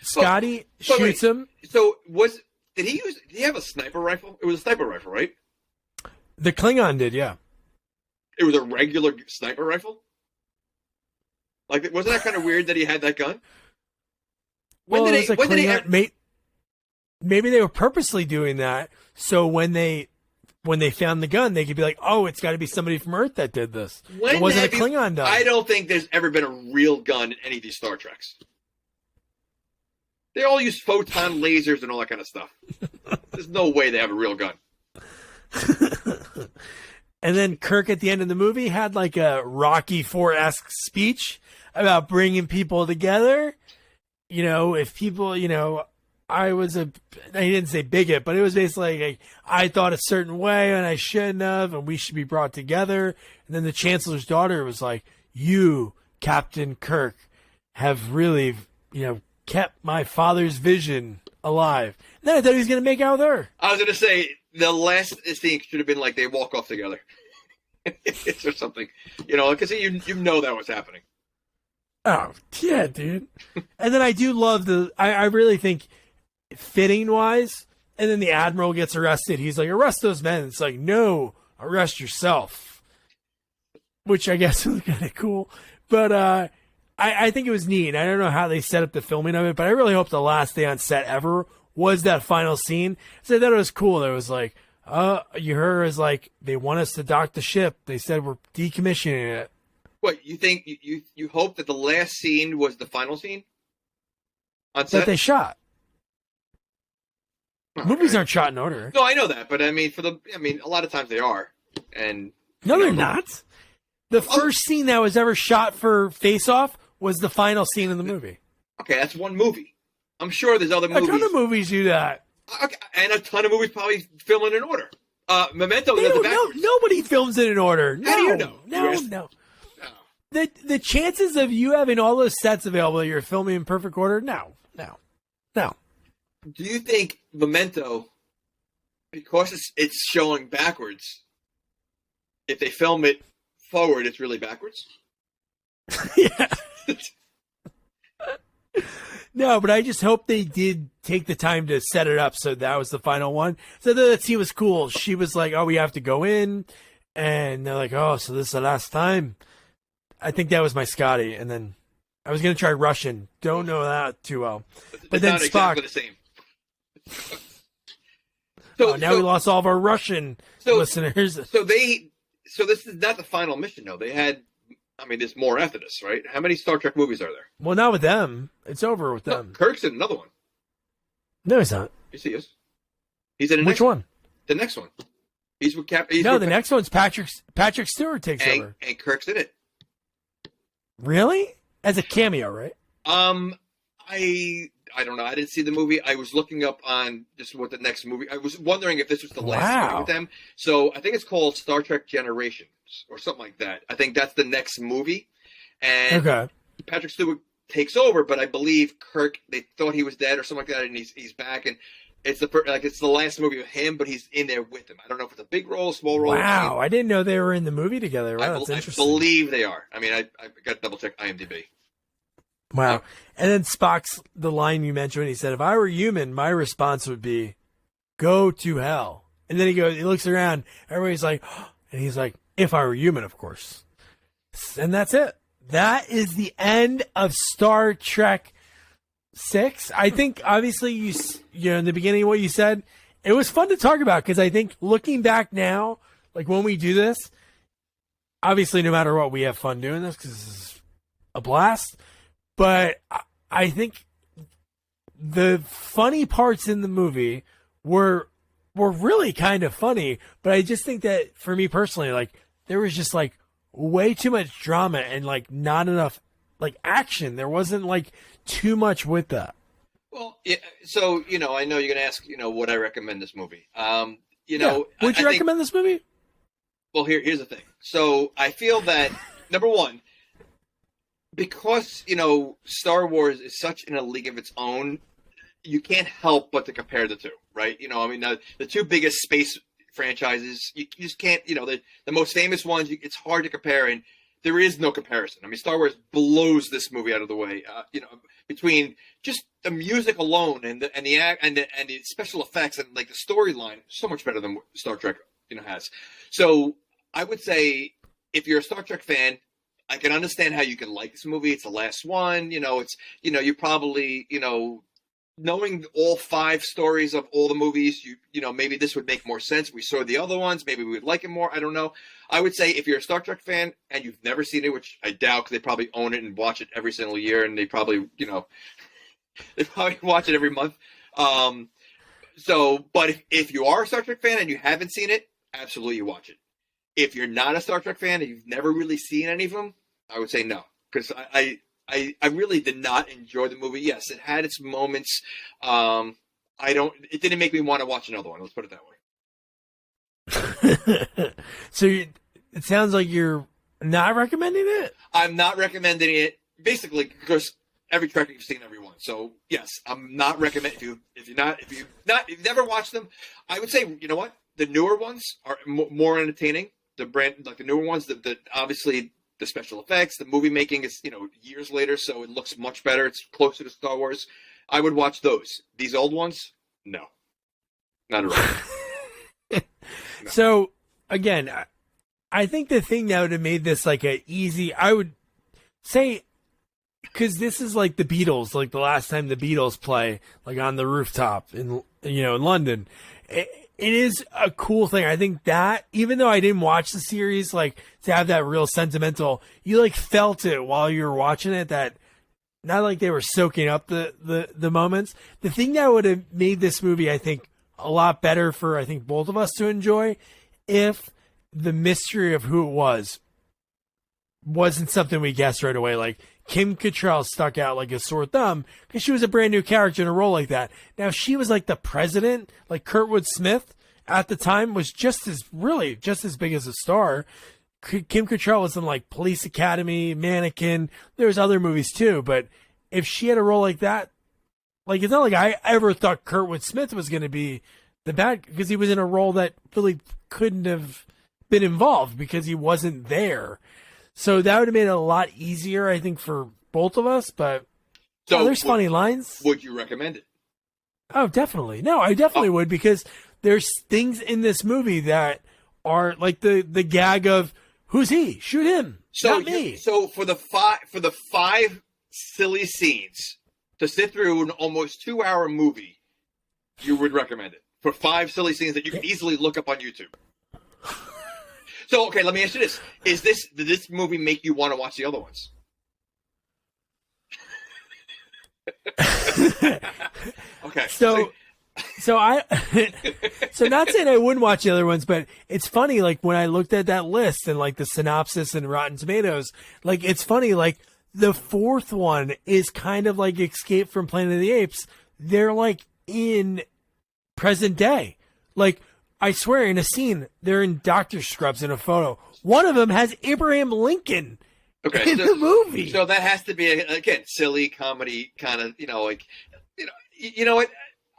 Scotty shoots him. So did he have a sniper rifle? It was a sniper rifle, right? The Klingon did, yeah. It was a regular sniper rifle? Like, wasn't that kind of weird that he had that gun? Maybe they were purposely doing that, so when they when they found the gun, they could be like, oh, it's got to be somebody from Earth that did this. When it wasn't a have Klingon done. I don't think there's ever been a real gun in any of these Star Treks. They all use photon lasers and all that kind of stuff. There's no way they have a real gun. And then Kirk at the end of the movie had like a Rocky IV-esque speech about bringing people together. You know, if people, you know, he didn't say bigot, but it was basically like, I thought a certain way and I shouldn't have, and we should be brought together. And then the Chancellor's daughter was like, you, Captain Kirk, have really, you know, kept my father's vision alive. And then I thought he was going to make out with her. I was going to say, the last scene should have been like they walk off together. Or something. You know, because you know that was happening. Oh, yeah, dude. And then I do love I really think fitting wise, and then the Admiral gets arrested. He's like, arrest those men. It's like, no, arrest yourself. Which I guess was kind of cool. But I think it was neat. I don't know how they set up the filming of it, but I really hope the last day on set ever was that final scene. So I thought it was cool. It was like, you heard it was like, they want us to dock the ship. They said we're decommissioning it. What, you think, you hope that the last scene was the final scene? On set? That they shot. Okay. Movies aren't shot in order. No, I know that, but I mean, a lot of times they are. And no, they're not. The first scene that was ever shot for Face Off was the final scene in the movie. Okay, that's one movie. I'm sure there's other movies. A ton of movies do that. Okay, and a ton of movies probably film it in order. Memento does it backwards. Nobody films it in order. How do you know? No. The chances of you having all those sets available that you're filming in perfect order, no. Do you think Memento, because it's showing backwards, if they film it forward, it's really backwards? Yeah. No, but I just hope they did take the time to set it up so that was the final one. So that scene was cool. She was like, oh, we have to go in. And they're like, oh, so this is the last time. I think that was my Scotty. And then I was going to try Russian. Don't know that too well. But then not Spock. Exactly the same. Now we lost all of our Russian listeners. So this is not the final mission, though. They had, there's more after this, right? How many Star Trek movies are there? Well, not with them. It's over with them. Kirk's in another one. No, he's not. Yes, he is. He's in the Which one? The next one. He's with Cap. No, the next one's Patrick Stewart takes over. And Kirk's in it. Really? As a cameo, right? I don't know. I didn't see the movie. I was looking up on just what the next movie. I was wondering if this was the last movie with them. So I think it's called Star Trek Generations or something like that. I think that's the next movie. And Patrick Stewart takes over, but I believe Kirk, they thought he was dead or something like that, and he's back, and it's the last movie with him, but he's in there with him. I don't know if it's a big role, small role. Wow, I didn't know they were in the movie together. Wow, that's interesting. I believe they are. I got to double check IMDb. Wow. And then Spock's, the line you mentioned, he said, if I were human, my response would be, go to hell. And then he looks around, everybody's like, oh, and he's like, if I were human, of course. And that's it. That is the end of Star Trek 6. I think, obviously, you know, in the beginning, what you said, it was fun to talk about, because I think looking back now, like when we do this, obviously, no matter what, we have fun doing this, because this is a blast. But I think the funny parts in the movie were really kind of funny. But I just think that for me personally, like there was just like way too much drama and like not enough like action. There wasn't like too much with that. Well, yeah, so you know, I know you're gonna ask, you know, would I recommend this movie? Would you recommend this movie? Well, here's the thing. So I feel that number one, because, you know, Star Wars is such in a league of its own, you can't help but to compare the two, right? You know, I mean, the two biggest space franchises, you just can't, you know, the most famous ones, it's hard to compare, and there is no comparison. I mean, Star Wars blows this movie out of the way, you know, between just the music alone and the special effects and, like, the storyline, so much better than what Star Trek, you know, has. So I would say if you're a Star Trek fan, I can understand how you can like this movie. It's the last one, you know, it's, you know, you probably, you know, knowing all 5 stories of all the movies, you know, maybe this would make more sense. We saw the other ones, maybe we would like it more. I don't know. I would say if you're a Star Trek fan and you've never seen it, which I doubt, because they probably own it and watch it every single year, and they probably, you know, they probably watch it every month. But if you are a Star Trek fan and you haven't seen it, absolutely you watch it. If you're not a Star Trek fan and you've never really seen any of them, I would say no, because I really did not enjoy the movie. Yes, it had its moments. It didn't make me want to watch another one. Let's put it that way. So it sounds like you're not recommending it? I'm not recommending it, basically, because every Trek you've seen every one. So yes, I'm not recommending. If you've never watched them, I would say, you know what, the newer ones are more entertaining. The newer ones, that obviously the special effects, the movie making is, you know, years later, so it looks much better. It's closer to Star Wars. I would watch those. These old ones, no, not at all. No. So again, I think the thing that would have made this like I would say, because this is like the Beatles, like the last time the Beatles play, like on the rooftop in London. It is a cool thing. I think that, even though I didn't watch the series, like to have that real sentimental, you like felt it while you were watching it, that not like they were soaking up the moments. The thing that would have made this movie, I think, a lot better for, I think, both of us to enjoy, if the mystery of who it wasn't something we guessed right away. Like Kim Cattrall stuck out like a sore thumb because she was a brand new character in a role like that. Now, if she was like the president, like Kurtwood Smith at the time was just as big as a star. Kim Cattrall was in like Police Academy, Mannequin. There's other movies too, but if she had a role like that, like, it's not like I ever thought Kurtwood Smith was going to be the bad, because he was in a role that really couldn't have been involved because he wasn't there. So that would have made it a lot easier, I think, for both of us. But there's funny lines. Would you recommend it? Oh, definitely. No, I definitely would, because there's things in this movie that are like the gag of, who's he? Shoot him. Not me. So for the 5 silly scenes to sit through an almost 2-hour movie, you would recommend it for 5 silly scenes that you can easily look up on YouTube. So, okay, let me ask you this. Did this movie make you want to watch the other ones? Okay. So not saying I wouldn't watch the other ones, but it's funny, like when I looked at that list and like the synopsis and Rotten Tomatoes, like it's funny, like the 4th one is kind of like Escape from Planet of the Apes. They're like in present day. Like, I swear, in a scene, they're in doctor scrubs in a photo. One of them has Abraham Lincoln in the movie. So that has to be, again, silly comedy kind of, you know what?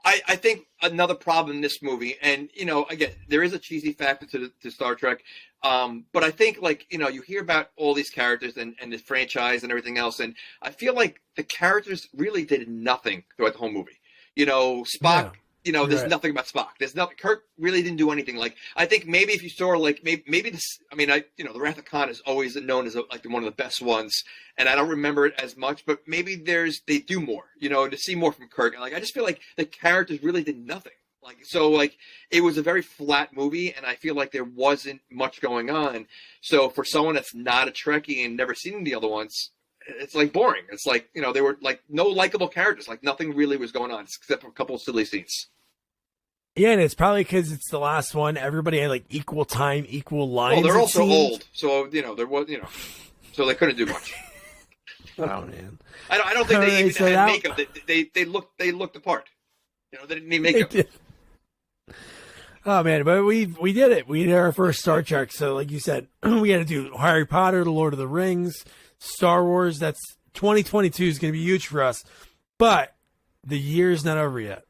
I think another problem in this movie, and, again, there is a cheesy factor to Star Trek, but I think, like, you hear about all these characters and the franchise and everything else, and I feel like the characters really did nothing throughout the whole movie. Spock... Yeah. There's nothing about Spock. There's nothing. Kirk really didn't do anything. Like, I think maybe if you saw, like, maybe this. I mean, the Wrath of Khan is always known as like one of the best ones, and I don't remember it as much. But maybe they do more. To see more from Kirk. And like, I just feel like the characters really did nothing. Like, so like it was a very flat movie, and I feel like there wasn't much going on. So for someone that's not a Trekkie and never seen the other ones, it's like boring. It's like, they were like no likable characters. Like nothing really was going on except for a couple of silly scenes. Yeah, and it's probably because it's the last one. Everybody had like equal time, equal lines. Well, they're also old, so there was, so they couldn't do much. Oh man, I don't think they even had makeup. They looked the part. They didn't need makeup. Oh man, but we did it. We did our first Star Trek. So like you said, we had to do Harry Potter, The Lord of the Rings, Star Wars. That's 2022 is going to be huge for us. But the year's not over yet.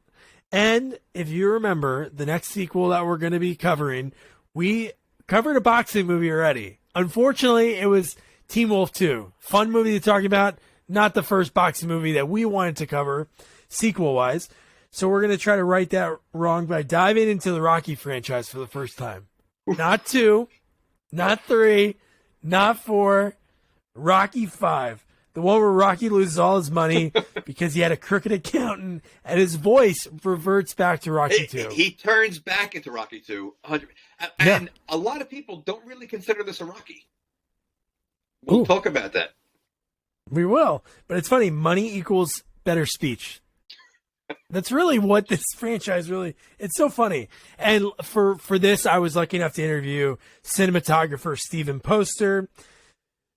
And if you remember, the next sequel that we're going to be covering, we covered a boxing movie already. Unfortunately, it was Teen Wolf 2. Fun movie to talk about. Not the first boxing movie that we wanted to cover, sequel-wise. So we're going to try to right that wrong by diving into the Rocky franchise for the first time. Not 2, not 3, not 4, Rocky 5. The one where Rocky loses all his money because he had a crooked accountant, and his voice reverts back to Rocky 2. He turns back into Rocky 2. And a lot of people don't really consider this a Rocky. We'll talk about that. We will. But it's funny. Money equals better speech. That's really what this franchise really, it's so funny. And for this, I was lucky enough to interview cinematographer Steven Poster.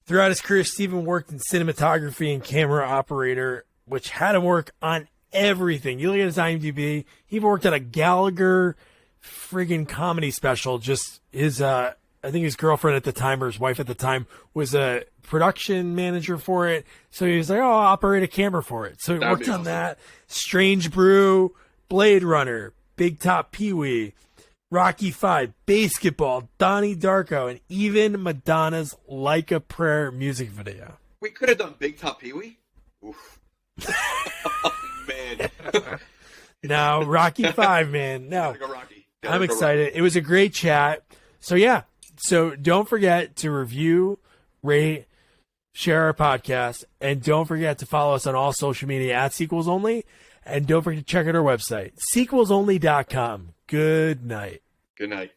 Throughout his career, Steven worked in cinematography and camera operator, which had him work on everything. You look at his IMDb, he even worked on a Gallagher friggin' comedy special. Just his, I think his girlfriend at the time, or his wife at the time, was a production manager for it. So he was like, oh, I'll operate a camera for it. So he worked on that. Strange Brew, Blade Runner, Big Top Pee-wee, Rocky 5, Baseketball, Donnie Darko, and even Madonna's Like a Prayer music video. We could have done Big Top Pee-wee. Oof. Oh, man. No, Rocky 5, man. No. Rocky. I'm excited. Rocky. It was a great chat. So, yeah. So, don't forget to review, rate, share our podcast, and don't forget to follow us on all social media at Sequels Only. And don't forget to check out our website, sequelsonly.com. Good night. Good night.